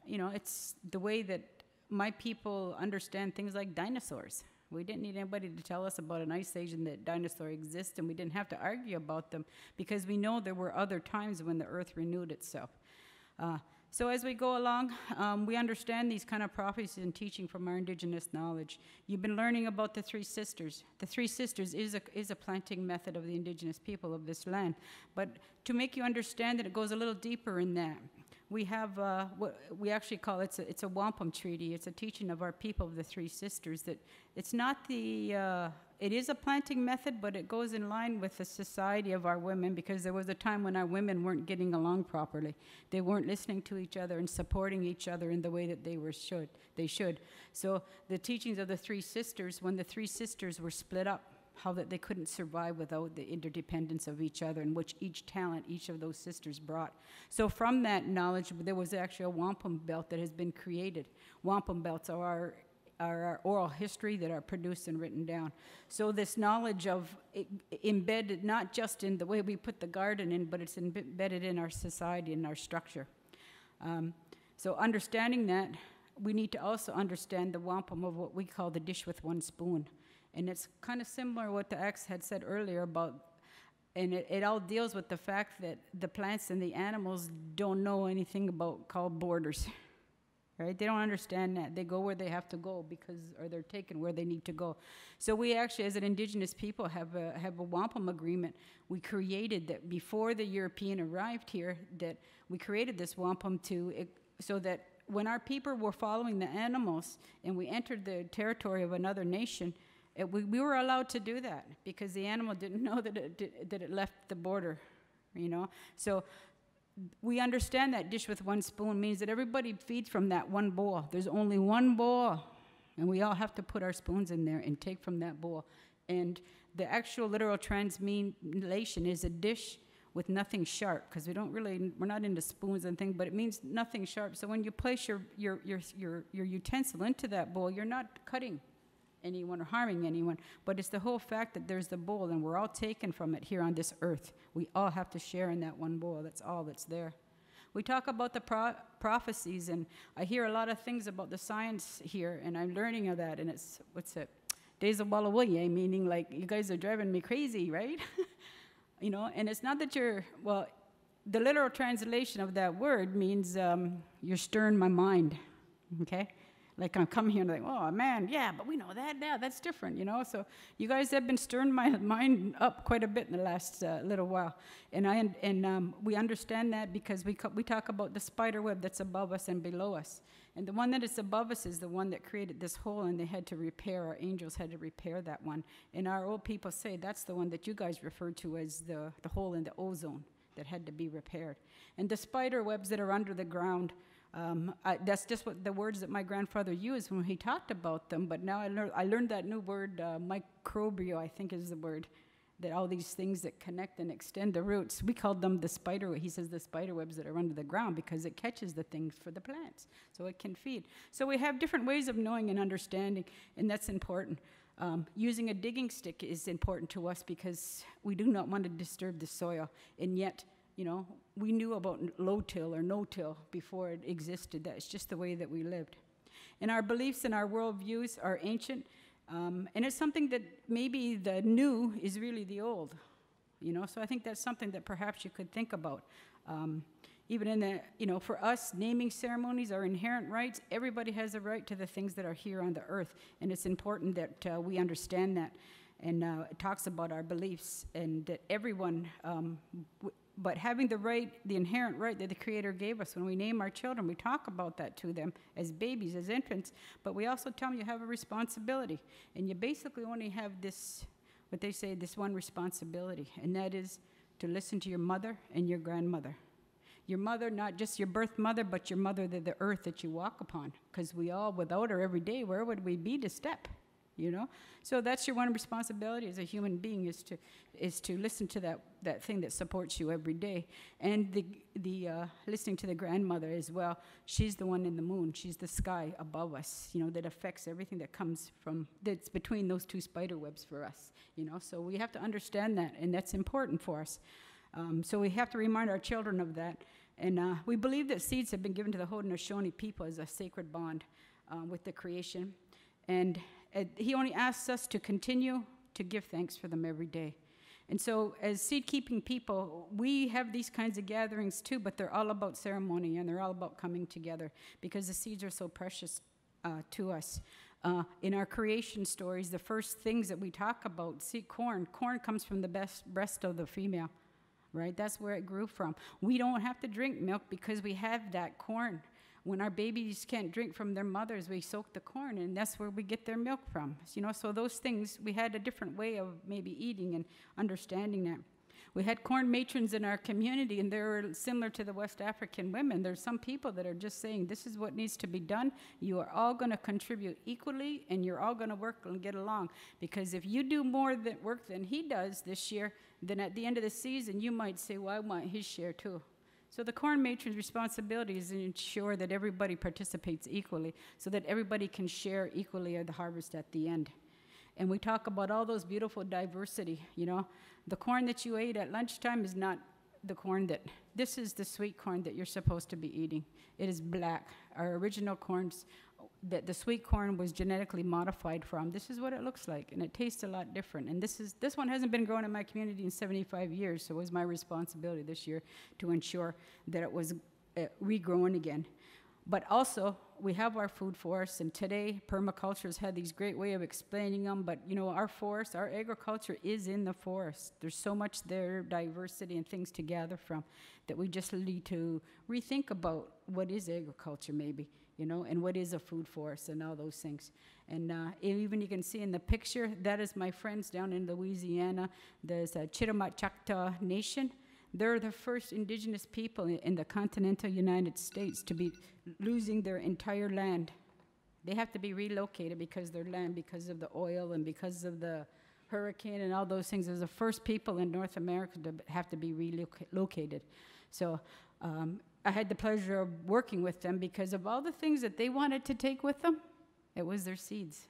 you know, it's the way that my people understand things like dinosaurs. We didn't need anybody to tell us about an ice age and that dinosaurs exist, and we didn't have to argue about them because we know there were other times when the earth renewed itself. So as we go along, we understand these kind of prophecies and teaching from our indigenous knowledge. You've been learning about the Three Sisters. The Three Sisters is a planting method of the indigenous people of this land. But to make you understand that it goes a little deeper in that, we have what we actually call it's a wampum treaty. It's a teaching of our people of the Three Sisters that it's not the it is a planting method, but it goes in line with the society of our women, because there was a time when our women weren't getting along properly. They weren't listening to each other and supporting each other in the way that they should. So the teachings of the Three Sisters, when the Three Sisters were split up, how that they couldn't survive without the interdependence of each other, and which each talent each of those sisters brought. So from that knowledge, there was actually a wampum belt that has been created. Wampum belts are our oral history that are produced and written down. So this knowledge of embedded not just in the way we put the garden in, but it's embedded in our society and our structure. So understanding that, we need to also understand the wampum of what we call the dish with one spoon. And it's kind of similar to what the X had said earlier about, and it all deals with the fact that the plants and the animals don't know anything about called borders, right? They don't understand that. They go where they have to go or they're taken where they need to go. So we actually, as an indigenous people, have a wampum agreement. We created that before the European arrived here, that we created this wampum so that when our people were following the animals and we entered the territory of another nation, we were allowed to do that because the animal didn't know that it left the border, you know. So we understand that dish with one spoon means that everybody feeds from that one bowl. There's only one bowl, and we all have to put our spoons in there and take from that bowl. And the actual literal translation is a dish with nothing sharp, because we're not into spoons and things, but it means nothing sharp. So when you place your utensil into that bowl, you're not cutting anyone or harming anyone, but it's the whole fact that there's the bowl and we're all taken from it here on this earth. We all have to share in that one bowl. That's all that's there. We talk about the prophecies, and I hear a lot of things about the science here, and I'm learning of that, and it's, Days of Wallawaya, meaning like, you guys are driving me crazy, right? You know, and it's not that the literal translation of that word means you're stirring my mind, okay? Like I'm coming here and like, oh man, yeah, but we know that now, that's different, you know? So you guys have been stirring my mind up quite a bit in the last little while. And we understand that because we talk about the spider web that's above us and below us. And the one that is above us is the one that created this hole, and they had to repair, our angels had to repair that one. And our old people say that's the one that you guys refer to as the hole in the ozone that had to be repaired. And the spider webs that are under the ground, that's just what the words that my grandfather used when he talked about them. But now I learned that new word, microbial, I think is the word, that all these things that connect and extend the roots, we called them the spider, he says the spider webs that are under the ground, because it catches the things for the plants, so it can feed. So we have different ways of knowing and understanding, and that's important. Using a digging stick is important to us because we do not want to disturb the soil, and yet, you know, we knew about low-till or no-till before it existed. That's just the way that we lived. And our beliefs and our worldviews are ancient, and it's something that maybe the new is really the old, you know? So I think that's something that perhaps you could think about. Even in the, you know, for us, naming ceremonies are inherent rights. Everybody has a right to the things that are here on the earth, and it's important that we understand that. And it talks about our beliefs, and that everyone, but having the right, the inherent right that the Creator gave us when we name our children, we talk about that to them as babies, as infants, but we also tell them you have a responsibility. And you basically only have this, what they say, this one responsibility, and that is to listen to your mother and your grandmother. Your mother, not just your birth mother, but your mother, the earth that you walk upon. Because we all, without her every day, where would we be to step? You know? So that's your one responsibility as a human being, is to listen to that thing that supports you every day. And listening to the grandmother as well. She's the one in the moon. She's the sky above us, you know, that affects everything that comes from, that's between those two spider webs for us, you know. So we have to understand that, and that's important for us. So we have to remind our children of that. And we believe that seeds have been given to the Haudenosaunee people as a sacred bond with the creation. And he only asks us to continue to give thanks for them every day. And so as seed-keeping people, we have these kinds of gatherings too, but they're all about ceremony, and they're all about coming together because the seeds are so precious to us. In our creation stories, the first things that we talk about, see, corn comes from the breast of the female, right? That's where it grew from. We don't have to drink milk because we have that corn. When our babies can't drink from their mothers, we soak the corn, and that's where we get their milk from. You know, so those things, we had a different way of maybe eating and understanding that. We had corn matrons in our community, and they're similar to the West African women. There's some people that are just saying, this is what needs to be done. You are all going to contribute equally, and you're all going to work and get along. Because if you do more work than he does this year, then at the end of the season, you might say, well, I want his share too. So the corn matron's responsibility is to ensure that everybody participates equally so that everybody can share equally of the harvest at the end. And we talk about all those beautiful diversity, you know. The corn that you ate at lunchtime is not the corn this is the sweet corn that you're supposed to be eating. It is black. Our original corns, that the sweet corn was genetically modified from. This is what it looks like, and it tastes a lot different. And this one hasn't been grown in my community in 75 years, so it was my responsibility this year to ensure that it was regrown again. But also, we have our food forests, and today permaculture has had these great way of explaining them, but you know, our forests, our agriculture is in the forest. There's so much there, diversity and things to gather from, that we just need to rethink about what is agriculture maybe, you know, and what is a food forest and all those things. And even you can see in the picture, that is my friends down in Louisiana. There's a Chitimacha Choctaw Nation. They're the first indigenous people in the continental United States to be losing their entire land. They have to be relocated because their land, because of the oil and because of the hurricane and all those things. They're the first people in North America to have to be relocated. So I had the pleasure of working with them because of all the things that they wanted to take with them, it was their seeds.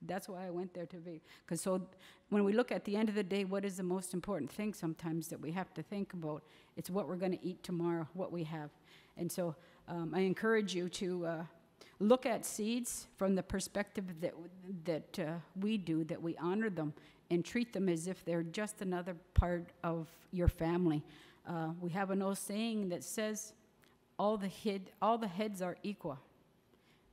That's why I went there to be. Because so when we look at the end of the day, what is the most important thing sometimes that we have to think about? It's what we're going to eat tomorrow, what we have. And so I encourage you to look at seeds from the perspective that we do, that we honor them and treat them as if they're just another part of your family. We have an old saying that says, all the heads are equal.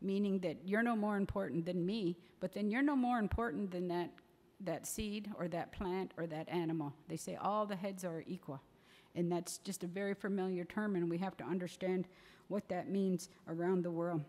Meaning that you're no more important than me, but then you're no more important than that seed or that plant or that animal. They say all the heads are equal. And that's just a very familiar term, and we have to understand what that means around the world.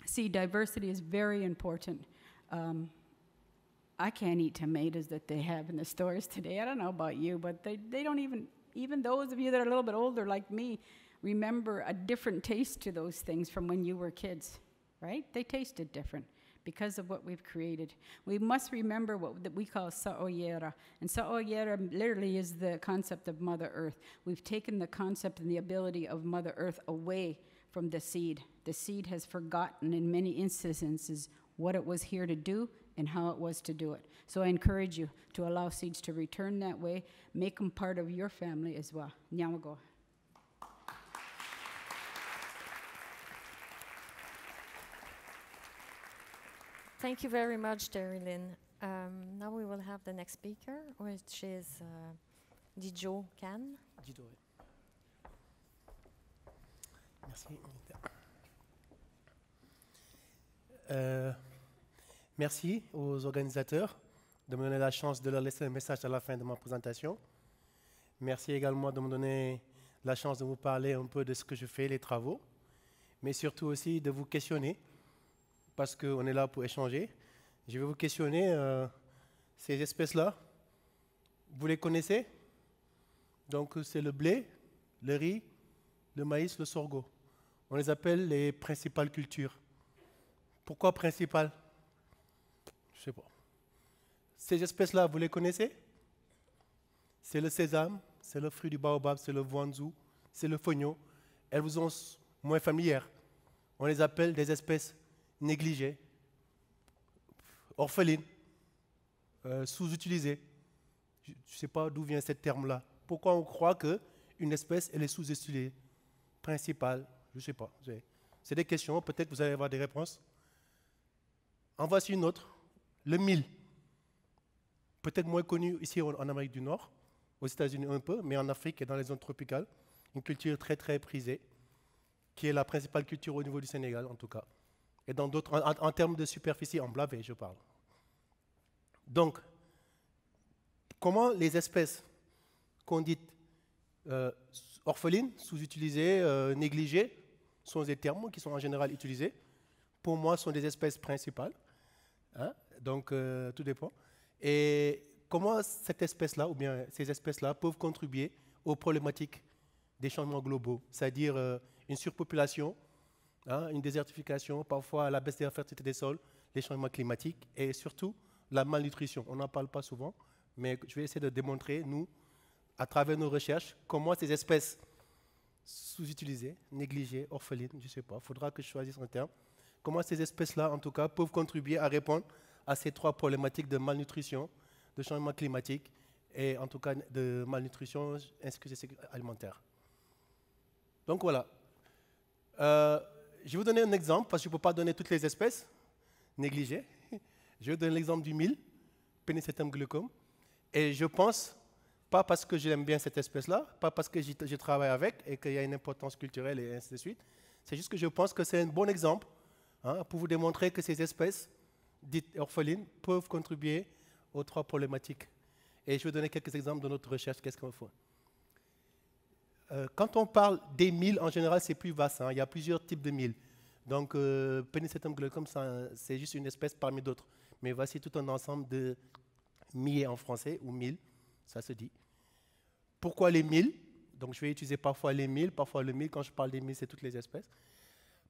See, diversity is very important. I can't eat tomatoes that they have in the stores today. I don't know about you, but they don't even those of you that are a little bit older like me, remember a different taste to those things from when you were kids. Right? They tasted different because of what we've created. We must remember what we call sa'oyera. And sa'oyera literally is the concept of Mother Earth. We've taken the concept and the ability of Mother Earth away from the seed. The seed has forgotten in many instances what it was here to do and how it was to do it. So I encourage you to allow seeds to return that way. Make them part of your family as well. Nyamago. Thank you very much, Darilyn. Now we will have the next speaker, which is Dijo Can. Dijo, oui. Merci. Merci aux organisateurs de me donner la chance de leur laisser un message à la fin de ma présentation. Merci également de me donner la chance de vous parler un peu de ce que je fais, les travaux, mais surtout aussi de vous questionner, parce qu'on est là pour échanger. Je vais vous questionner, ces espèces-là, vous les connaissez? Donc c'est le blé, le riz, le maïs, le sorgho. On les appelle les principales cultures. Pourquoi principales? Je ne sais pas. Ces espèces-là, vous les connaissez? C'est le sésame, c'est le fruit du baobab, c'est le voanzou, c'est le fonio. Elles vous sont moins familières. On les appelle des espèces négligées, orphelines, sous-utilisées. Je ne sais pas d'où vient ce terme-là. Pourquoi on croit qu'une espèce, elle est sous-utilisée? Principale, je ne sais pas. C'est des questions, peut-être que vous allez avoir des réponses. En voici une autre, le mil. Peut-être moins connu ici en Amérique du Nord, aux États-Unis un peu, mais en Afrique et dans les zones tropicales. Une culture très très prisée, qui est la principale culture au niveau du Sénégal en tout cas. Et dans d'autres, en termes de superficie, en blavet, je parle. Donc, comment les espèces qu'on dit orphelines, sous-utilisées, négligées, sont des termes qui sont en général utilisés. Pour moi, ce sont des espèces principales. Hein? Donc, tout dépend. Et comment cette espèce-là, ou bien ces espèces-là, peuvent contribuer aux problématiques des changements globaux, c'est-à-dire une surpopulation, hein, une désertification, parfois la baisse de la fertilité des sols, les changements climatiques et surtout la malnutrition. On n'en parle pas souvent, mais je vais essayer de démontrer, nous, à travers nos recherches, comment ces espèces sous-utilisées, négligées, orphelines, je ne sais pas, il faudra que je choisisse un terme, comment ces espèces-là, en tout cas, peuvent contribuer à répondre à ces trois problématiques de malnutrition, de changement climatique et en tout cas de malnutrition insuffisance alimentaire. Donc voilà. Je vais vous donner un exemple, parce que je ne peux pas donner toutes les espèces négligées. Je vais vous donner l'exemple du mil, Pennisetum glaucum. Et je pense, pas parce que j'aime bien cette espèce-là, pas parce que je travaille avec et qu'il y a une importance culturelle et ainsi de suite. C'est juste que je pense que c'est un bon exemple, hein, pour vous démontrer que ces espèces dites orphelines peuvent contribuer aux trois problématiques. Et je vais donner quelques exemples de notre recherche, qu'est-ce qu'on fait. Quand on parle des milles, en général, c'est plus vaste. Hein. Il y a plusieurs types de milles. Donc, Pennisetum glaucum, c'est juste une espèce parmi d'autres. Mais voici tout un ensemble de milles en français, ou milles, ça se dit. Pourquoi les milles? Donc, je vais utiliser parfois les milles, parfois le mille. Quand je parle des milles, c'est toutes les espèces.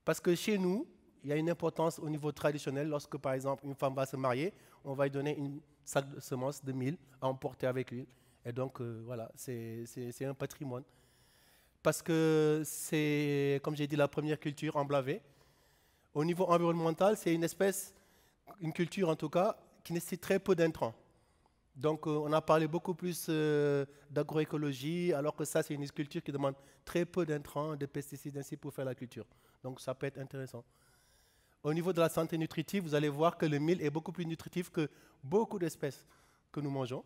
Parce que chez nous, il y a une importance au niveau traditionnel. Lorsque, par exemple, une femme va se marier, on va lui donner une sac de semences de mil à emporter avec lui. Et donc, voilà, c'est un patrimoine. Parce que c'est, comme j'ai dit, la première culture en blavet. Au niveau environnemental, c'est une espèce, une culture en tout cas, qui nécessite très peu d'intrants. Donc, on a parlé beaucoup plus d'agroécologie, alors que ça, c'est une culture qui demande très peu d'intrants, de pesticides ainsi pour faire la culture. Donc, ça peut être intéressant. Au niveau de la santé nutritive, vous allez voir que le mil est beaucoup plus nutritif que beaucoup d'espèces que nous mangeons.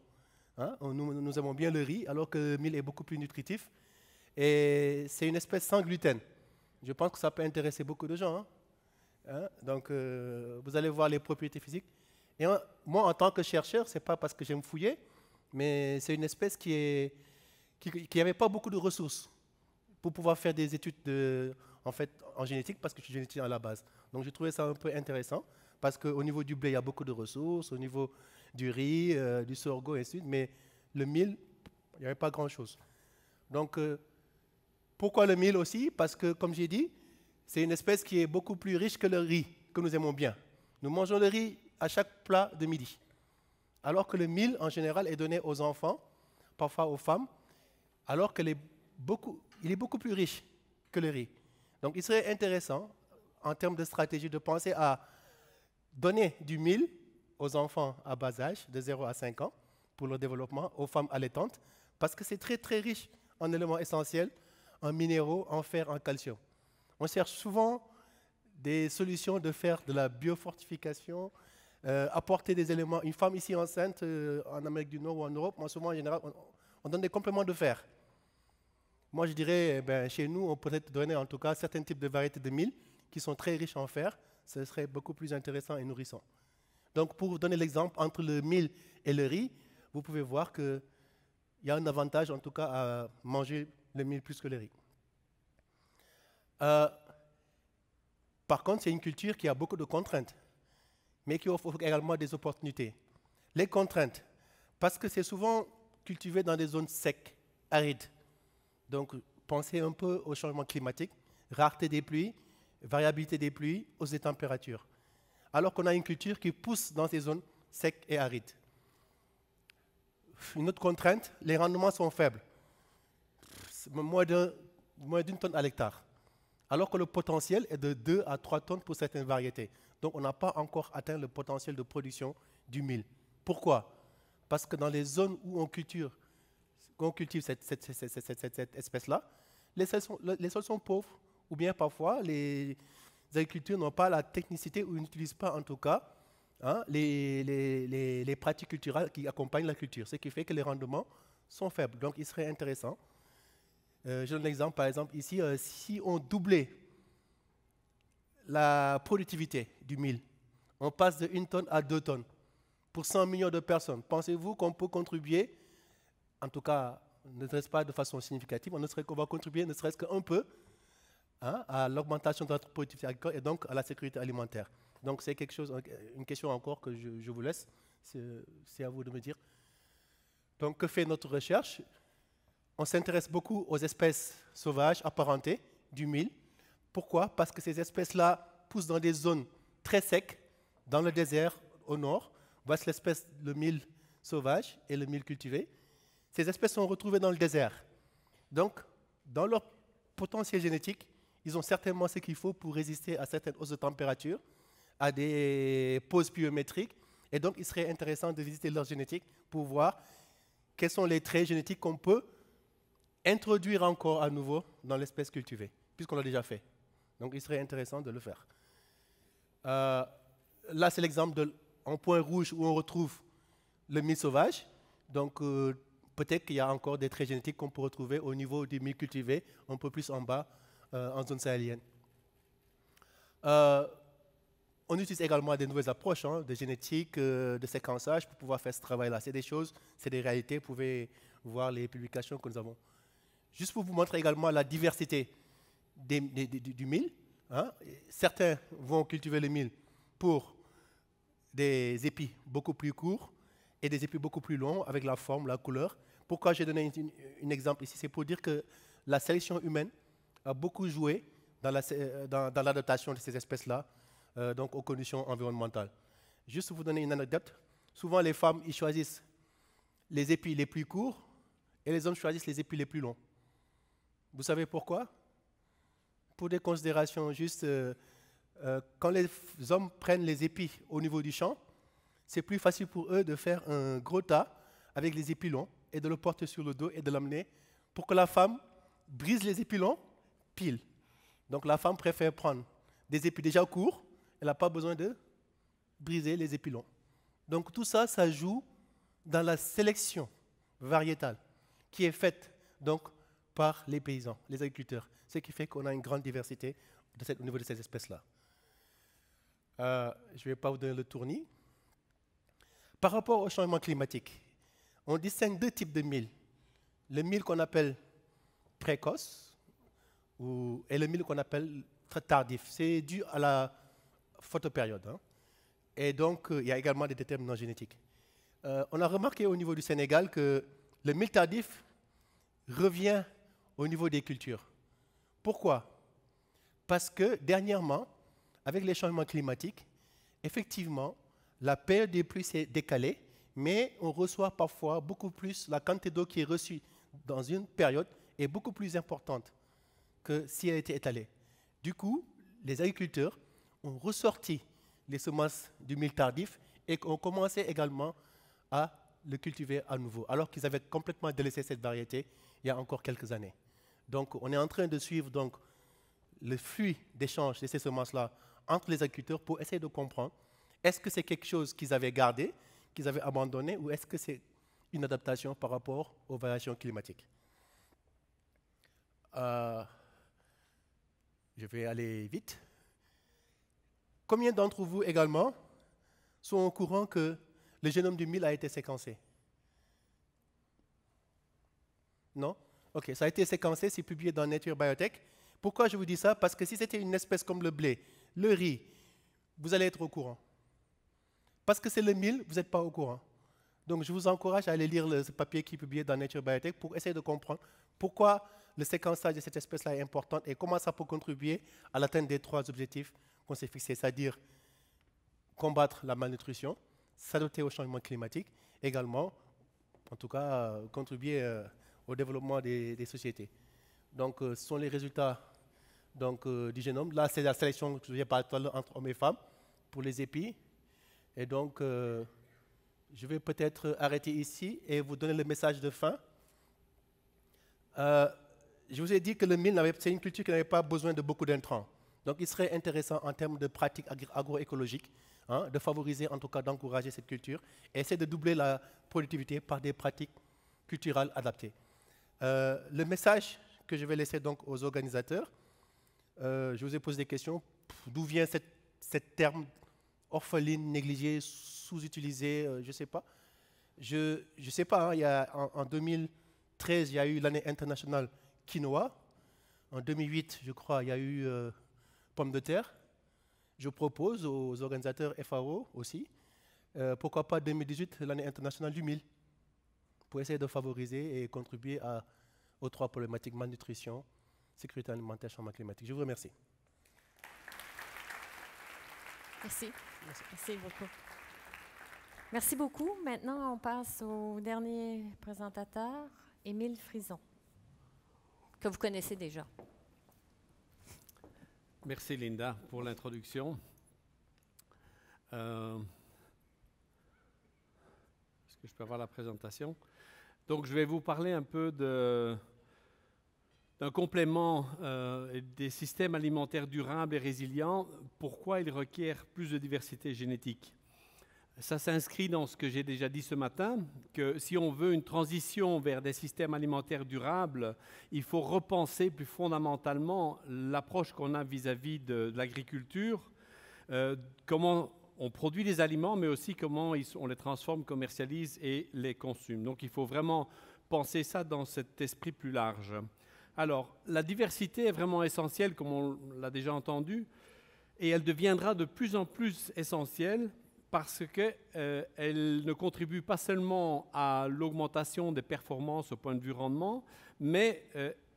Hein? Nous aimons bien le riz, alors que le mil est beaucoup plus nutritif. Et c'est une espèce sans gluten. Je pense que ça peut intéresser beaucoup de gens. Hein? Donc, vous allez voir les propriétés physiques. Et moi, en tant que chercheur, ce n'est pas parce que j'aime fouiller, mais c'est une espèce qui n'avait pas beaucoup de ressources pour pouvoir faire des études en génétique, parce que je suis généticien à la base. Donc, j'ai trouvé ça un peu intéressant, parce qu'au niveau du blé, il y a beaucoup de ressources, au niveau du riz, du sorgho, et ainsi de suite, mais le mil, il n'y avait pas grand-chose. Donc, pourquoi le mil aussi? Parce que, comme j'ai dit, c'est une espèce qui est beaucoup plus riche que le riz, que nous aimons bien. Nous mangeons le riz à chaque plat de midi. Alors que le mil, en général, est donné aux enfants, parfois aux femmes, alors qu'il est beaucoup plus riche que le riz. Donc, il serait intéressant, en termes de stratégie, de penser à donner du mil aux enfants à bas âge, de 0 à 5 ans, pour leur développement, aux femmes allaitantes, parce que c'est très, très riche en éléments essentiels, en minéraux, en fer, en calcium. On cherche souvent des solutions de faire de la biofortification, apporter des éléments. Une femme ici enceinte, en Amérique du Nord ou en Europe, moi souvent en général, on donne des compléments de fer. Moi je dirais, chez nous, on pourrait donner en tout cas certains types de variétés de mil qui sont très riches en fer. Ce serait beaucoup plus intéressant et nourrissant. Donc pour vous donner l'exemple, entre le mil et le riz, vous pouvez voir qu'il y a un avantage en tout cas à manger le mil plus que le riz. Par contre, c'est une culture qui a beaucoup de contraintes, mais qui offre également des opportunités. Les contraintes, parce que c'est souvent cultivé dans des zones secs, arides. Donc, pensez un peu au changement climatique, rareté des pluies, variabilité des pluies, hausse des températures. Alors qu'on a une culture qui pousse dans ces zones secs et arides. Une autre contrainte, les rendements sont faibles. Moins d'une tonne à l'hectare. Alors que le potentiel est de 2 à 3 tonnes pour certaines variétés. Donc on n'a pas encore atteint le potentiel de production du mil. Pourquoi? Parce que dans les zones où on cultive cette espèce-là, les sols sont pauvres, ou bien parfois les agriculteurs n'ont pas la technicité ou n'utilisent pas en tout cas les pratiques culturelles qui accompagnent la culture, ce qui fait que les rendements sont faibles. Donc il serait intéressant, je donne l'exemple par exemple ici, si on doublait la productivité du mil, on passe de 1 tonne à 2 tonnes pour 100 millions de personnes. Pensez-vous qu'on peut contribuer, en tout cas ne serait-ce pas de façon significative, qu'on va contribuer ne serait-ce qu'un peu à l'augmentation de notre productivité agricole et donc à la sécurité alimentaire. Donc c'est une question encore que je vous laisse, c'est à vous de me dire. Donc que fait notre recherche? On s'intéresse beaucoup aux espèces sauvages apparentées du mil. Pourquoi? Parce que ces espèces-là poussent dans des zones très secs, dans le désert au nord. Voici le mil sauvage et le mil cultivé. Ces espèces sont retrouvées dans le désert. Donc, dans leur potentiel génétique, ils ont certainement ce qu'il faut pour résister à certaines hausses de température, à des pauses pluviométriques. Et donc, il serait intéressant de visiter leur génétique pour voir quels sont les traits génétiques qu'on peut introduire encore à nouveau dans l'espèce cultivée, puisqu'on l'a déjà fait. Donc, il serait intéressant de le faire. Là, c'est l'exemple en point rouge où on retrouve le mil sauvage. Donc, peut-être qu'il y a encore des traits génétiques qu'on peut retrouver au niveau du mil cultivé, un peu plus en bas, en zone sahélienne. On utilise également des nouvelles approches de génétique, de séquençage pour pouvoir faire ce travail-là. C'est des choses, c'est des réalités. Vous pouvez voir les publications que nous avons. Juste pour vous montrer également la diversité du mil. Certains vont cultiver le mil pour des épis beaucoup plus courts et des épis beaucoup plus longs avec la forme, la couleur. Pourquoi j'ai donné un exemple ici? C'est pour dire que la sélection humaine a beaucoup joué dans l'adaptation de ces espèces-là donc aux conditions environnementales. Juste pour vous donner une anecdote, souvent les femmes ils choisissent les épis les plus courts et les hommes choisissent les épis les plus longs. Vous savez pourquoi? Pour des considérations juste, quand les hommes prennent les épis au niveau du champ, c'est plus facile pour eux de faire un gros tas avec les épis longs et de le porter sur le dos et de l'amener pour que la femme brise les épis longs, pile. Donc la femme préfère prendre des épis déjà courts, elle n'a pas besoin de briser les épis longs. Donc tout ça, ça joue dans la sélection variétale qui est faite donc par les paysans, les agriculteurs. Ce qui fait qu'on a une grande diversité au niveau de ces espèces-là. Je ne vais pas vous donner le tournis. Par rapport au changement climatique, on distingue 2 types de mil. Le mil qu'on appelle précoce et le mil qu'on appelle très tardif. C'est dû à la photopériode. Et donc, il y a également des déterminants génétiques. On a remarqué au niveau du Sénégal que le mil tardif revient au niveau des cultures. Pourquoi? Parce que dernièrement, avec les changements climatiques, effectivement, la période des pluies s'est décalée, mais on reçoit parfois beaucoup plus, la quantité d'eau qui est reçue dans une période est beaucoup plus importante que si elle était étalée. Du coup, les agriculteurs ont ressorti les semences du mil tardif et ont commencé également à le cultiver à nouveau, alors qu'ils avaient complètement délaissé cette variété il y a encore quelques années. Donc, on est en train de suivre donc, le flux d'échange de ces semences-là entre les agriculteurs pour essayer de comprendre est-ce que c'est quelque chose qu'ils avaient gardé, qu'ils avaient abandonné, ou est-ce que c'est une adaptation par rapport aux variations climatiques. Je vais aller vite. Combien d'entre vous également sont au courant que le génome du mil a été séquencé? Non? Ok, ça a été séquencé, c'est publié dans Nature Biotech. Pourquoi je vous dis ça? Parce que si c'était une espèce comme le blé, le riz, vous allez être au courant. Parce que c'est le mil, vous n'êtes pas au courant. Donc je vous encourage à aller lire ce papier qui est publié dans Nature Biotech pour essayer de comprendre pourquoi le séquençage de cette espèce-là est important et comment ça peut contribuer à l'atteinte des 3 objectifs qu'on s'est fixés, c'est-à-dire combattre la malnutrition, s'adapter au changement climatique, également, en tout cas, contribuer au développement des sociétés. Donc, ce sont les résultats donc, du génome. Là, c'est la sélection que je vous parlé tout à l'heure entre hommes et femmes pour les épis. Et donc, je vais peut-être arrêter ici et vous donner le message de fin. Je vous ai dit que le mil, c'est une culture qui n'avait pas besoin de beaucoup d'intrants. Donc, il serait intéressant en termes de pratiques agroécologiques, de favoriser, en tout cas, d'encourager cette culture et essayer de doubler la productivité par des pratiques culturelles adaptées. Le message que je vais laisser donc aux organisateurs, je vous ai posé des questions. D'où vient cet terme orpheline, négligé, sous-utilisé, je ne sais pas. Je ne sais pas, hein, en 2013, il y a eu l'année internationale quinoa. En 2008, je crois, il y a eu pommes de terre. Je propose aux organisateurs FAO aussi, pourquoi pas 2018, l'année internationale du mil, pour essayer de favoriser et contribuer aux 3 problématiques: malnutrition, sécurité alimentaire, changement climatique. Je vous remercie. Merci. Merci beaucoup. Merci beaucoup. Maintenant, on passe au dernier présentateur, Émile Frison, que vous connaissez déjà. Merci Linda pour l'introduction. Est-ce que je peux avoir la présentation? Donc, je vais vous parler un peu d'un complément des systèmes alimentaires durables et résilients. Pourquoi ils requièrent plus de diversité génétique? Ça s'inscrit dans ce que j'ai déjà dit ce matin, que si on veut une transition vers des systèmes alimentaires durables, il faut repenser plus fondamentalement l'approche qu'on a vis-à-vis de l'agriculture, comment on produit les aliments, mais aussi comment on les transforme, commercialise et les consomme. Donc il faut vraiment penser ça dans cet esprit plus large. Alors, la diversité est vraiment essentielle, comme on l'a déjà entendu, et elle deviendra de plus en plus essentielle parce qu'elle ne contribue pas seulement à l'augmentation des performances au point de vue rendement, mais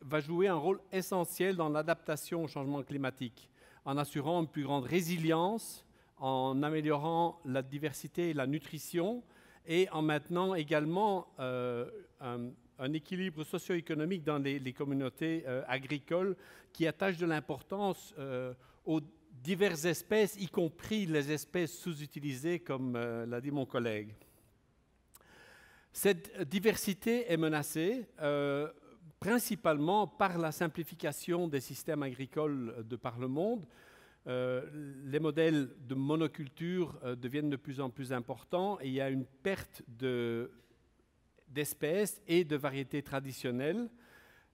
va jouer un rôle essentiel dans l'adaptation au changement climatique, en assurant une plus grande résilience, en améliorant la diversité et la nutrition, et en maintenant également un équilibre socio-économique dans les communautés agricoles qui attachent de l'importance aux diverses espèces, y compris les espèces sous-utilisées, comme l'a dit mon collègue. Cette diversité est menacée principalement par la simplification des systèmes agricoles de par le monde. Les modèles de monoculture deviennent de plus en plus importants et il y a une perte d'espèces et de variétés traditionnelles.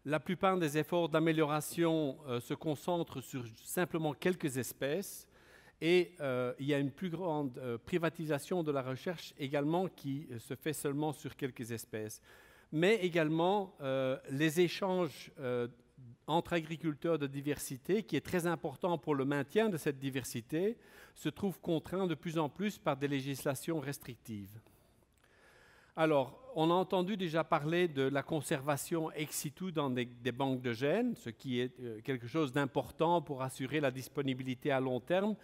La plupart des efforts d'amélioration se concentrent sur simplement quelques espèces et il y a une plus grande privatisation de la recherche également qui se fait seulement sur quelques espèces. Mais également les échanges entre agriculteurs de diversité, qui est très important pour le maintien de cette diversité, se trouvent contraints de plus en plus par des législations restrictives. Alors, on a entendu déjà parler de la conservation ex situ dans des banques de gènes, ce qui est quelque chose d'important pour assurer la disponibilité à long terme.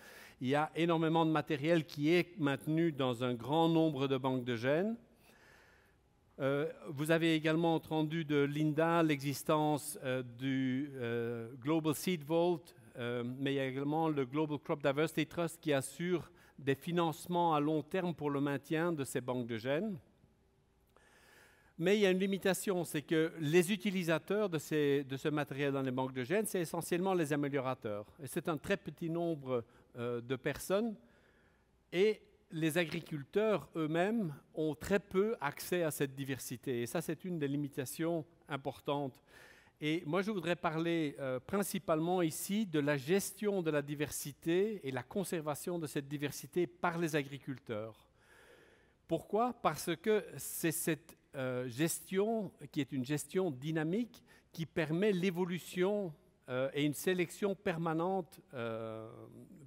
Il y a énormément de matériel qui est maintenu dans un grand nombre de banques de gènes. Vous avez également entendu de Linda l'existence du Global Seed Vault, mais il y a également le Global Crop Diversity Trust qui assure des financements à long terme pour le maintien de ces banques de gènes. Mais il y a une limitation, c'est que les utilisateurs de ce matériel dans les banques de gènes, c'est essentiellement les améliorateurs. Et c'est un très petit nombre de personnes. Et les agriculteurs eux-mêmes ont très peu accès à cette diversité. Et ça, c'est une des limitations importantes. Et moi, je voudrais parler principalement ici de la gestion de la diversité et la conservation de cette diversité par les agriculteurs. Pourquoi? Parce que c'est cette gestion qui est une gestion dynamique qui permet l'évolution et une sélection permanente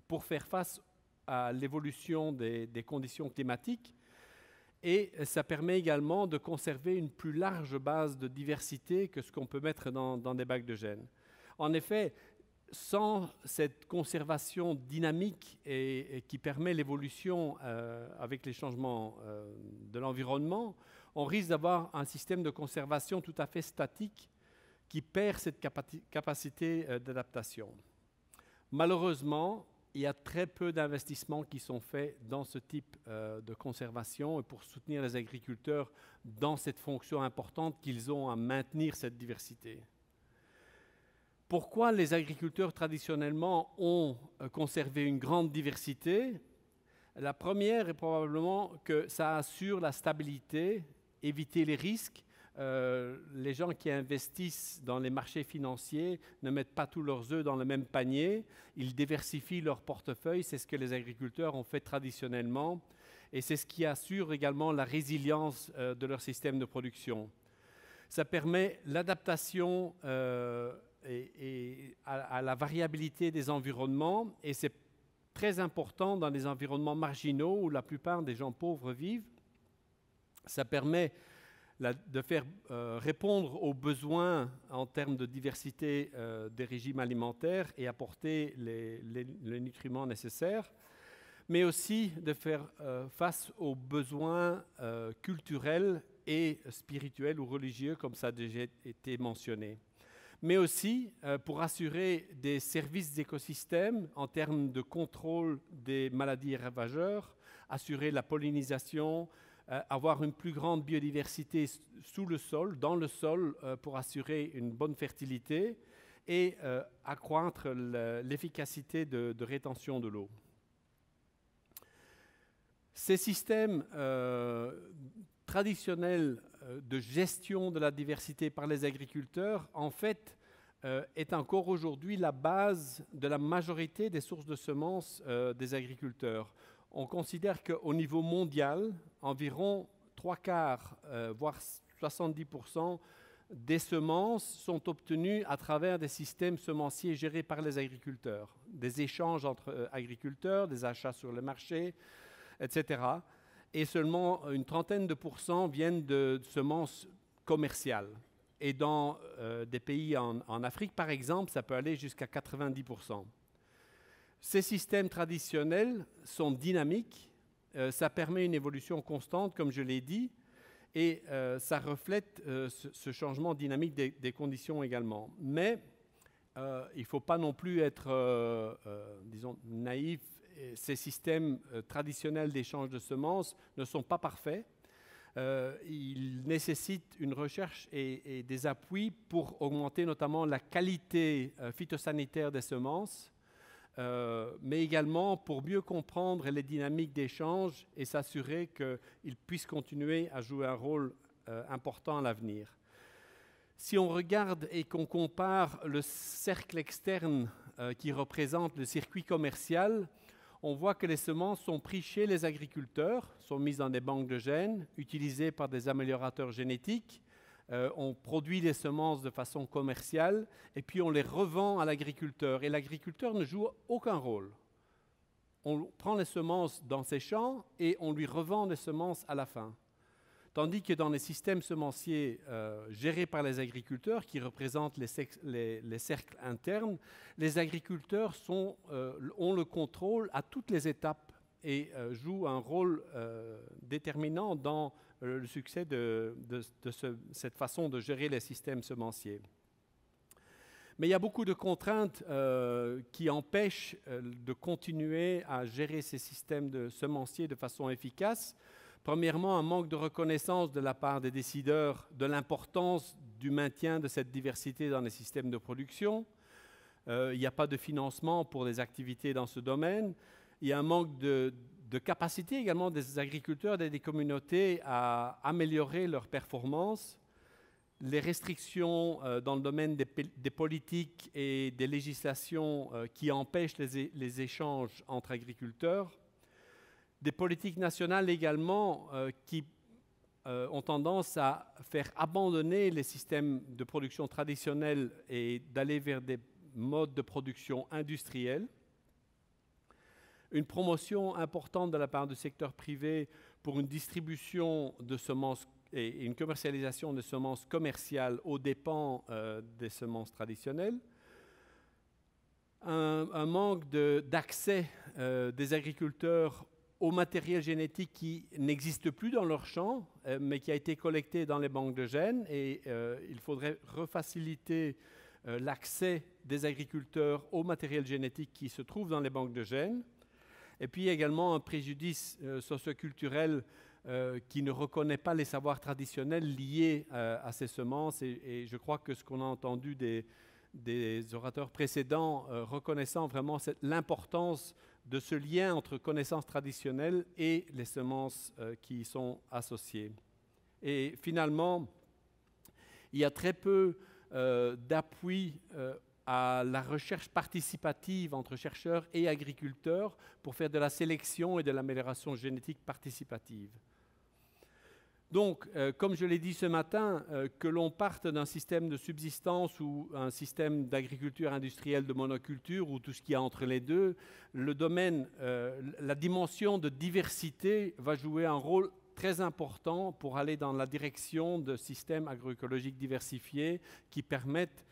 pour faire face à l'évolution des conditions climatiques Et ça permet également de conserver une plus large base de diversité que ce qu'on peut mettre dans des bacs de gènes. En effet, sans cette conservation dynamique et qui permet l'évolution avec les changements de l'environnement, on risque d'avoir un système de conservation tout à fait statique qui perd cette capacité d'adaptation. Malheureusement, il y a très peu d'investissements qui sont faits dans ce type de conservation et pour soutenir les agriculteurs dans cette fonction importante qu'ils ont à maintenir cette diversité. Pourquoi les agriculteurs traditionnellement ont conservé une grande diversité? La première est probablement que ça assure la stabilité, éviter les risques. Les gens qui investissent dans les marchés financiers ne mettent pas tous leurs œufs dans le même panier, ils diversifient leur portefeuille, c'est ce que les agriculteurs ont fait traditionnellement et c'est ce qui assure également la résilience de leur système de production. Ça permet l'adaptation à la variabilité des environnements et c'est très important dans les environnements marginaux où la plupart des gens pauvres vivent. Ça permet de faire répondre aux besoins en termes de diversité des régimes alimentaires et apporter les nutriments nécessaires, mais aussi de faire face aux besoins culturels et spirituels ou religieux, comme ça a déjà été mentionné. Mais aussi pour assurer des services d'écosystème en termes de contrôle des maladies ravageurs, assurer la pollinisation, avoir une plus grande biodiversité sous le sol, dans le sol, pour assurer une bonne fertilité et accroître l'efficacité de rétention de l'eau. Ces systèmes traditionnels de gestion de la diversité par les agriculteurs, en fait, est encore aujourd'hui la base de la majorité des sources de semences des agriculteurs. On considère qu'au niveau mondial, environ 3/4, voire 70% des semences sont obtenues à travers des systèmes semenciers gérés par les agriculteurs, des échanges entre agriculteurs, des achats sur le marché, etc. Et seulement une trentaine de pourcents viennent de semences commerciales. Et dans des pays en Afrique, par exemple, ça peut aller jusqu'à 90%. Ces systèmes traditionnels sont dynamiques, ça permet une évolution constante, comme je l'ai dit, et ça reflète ce changement dynamique des conditions également. Mais il ne faut pas non plus être, disons, naïf. Ces systèmes traditionnels d'échange de semences ne sont pas parfaits. Ils nécessitent une recherche et des appuis pour augmenter notamment la qualité phytosanitaire des semences, mais également pour mieux comprendre les dynamiques d'échange et s'assurer qu'ils puissent continuer à jouer un rôle important à l'avenir. Si on regarde et qu'on compare le cercle externe qui représente le circuit commercial, on voit que les semences sont prises chez les agriculteurs, sont mises dans des banques de gènes, utilisées par des améliorateurs génétiques. On produit les semences de façon commerciale et puis on les revend à l'agriculteur. Et l'agriculteur ne joue aucun rôle. On prend les semences dans ses champs et on lui revend les semences à la fin. Tandis que dans les systèmes semenciers gérés par les agriculteurs, qui représentent les cercles internes, les agriculteurs ont le contrôle à toutes les étapes et jouent un rôle déterminant dans le succès de cette façon de gérer les systèmes semenciers. Mais il y a beaucoup de contraintes qui empêchent de continuer à gérer ces systèmes de semenciers de façon efficace. Premièrement, un manque de reconnaissance de la part des décideurs de l'importance du maintien de cette diversité dans les systèmes de production. Il n'y a pas de financement pour les activités dans ce domaine. Il y a un manque de capacité également des agriculteurs et des communautés à améliorer leurs performances. Les restrictions dans le domaine des politiques et des législations qui empêchent les échanges entre agriculteurs. Des politiques nationales également qui ont tendance à faire abandonner les systèmes de production traditionnels et d'aller vers des modes de production industriels. une promotion importante de la part du secteur privé pour une distribution de semences et une commercialisation de semences commerciales aux dépens des semences traditionnelles. Un manque d'accès des agriculteurs au matériel génétique qui n'existe plus dans leur champ, mais qui a été collecté dans les banques de gènes. Et il faudrait refaciliter l'accès des agriculteurs au matériel génétique qui se trouve dans les banques de gènes. Et puis également un préjudice socioculturel qui ne reconnaît pas les savoirs traditionnels liés à ces semences. Et je crois que ce qu'on a entendu des orateurs précédents, reconnaissant vraiment l'importance de ce lien entre connaissances traditionnelles et les semences qui y sont associées. Et finalement, il y a très peu d'appui à la recherche participative entre chercheurs et agriculteurs pour faire de la sélection et de l'amélioration génétique participative. Donc, comme je l'ai dit ce matin, que l'on parte d'un système de subsistance ou un système d'agriculture industrielle de monoculture ou tout ce qu'il y a entre les deux, le domaine, la dimension de diversité va jouer un rôle très important pour aller dans la direction de systèmes agroécologiques diversifiés qui permettent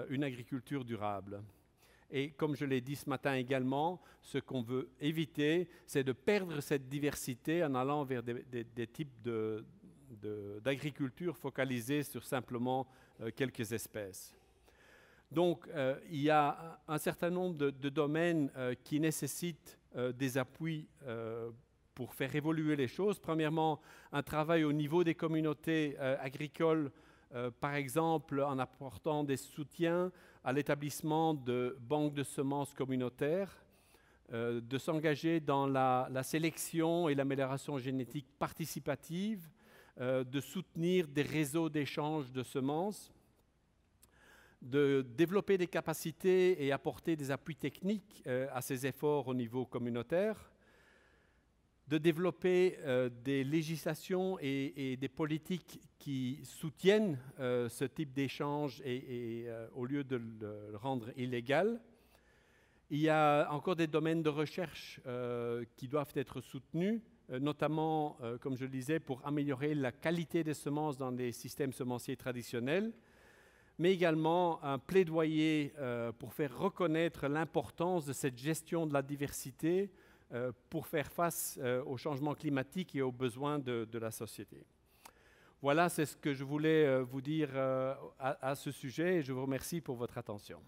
une agriculture durable. Et comme je l'ai dit ce matin également, ce qu'on veut éviter, c'est de perdre cette diversité en allant vers des types d'agriculture focalisée sur simplement quelques espèces. Donc, il y a un certain nombre de domaines qui nécessitent des appuis pour faire évoluer les choses. Premièrement, un travail au niveau des communautés agricoles, par exemple en apportant des soutiens à l'établissement de banques de semences communautaires, de s'engager dans la sélection et l'amélioration génétique participative, de soutenir des réseaux d'échange de semences, de développer des capacités et apporter des appuis techniques à ces efforts au niveau communautaire, de développer des législations et des politiques qui soutiennent ce type d'échange au lieu de le rendre illégal. Il y a encore des domaines de recherche qui doivent être soutenus, notamment, comme je le disais, pour améliorer la qualité des semences dans les systèmes semenciers traditionnels, mais également un plaidoyer pour faire reconnaître l'importance de cette gestion de la diversité pour faire face au changement climatique et aux besoins de la société. Voilà, c'est ce que je voulais vous dire à ce sujet et je vous remercie pour votre attention.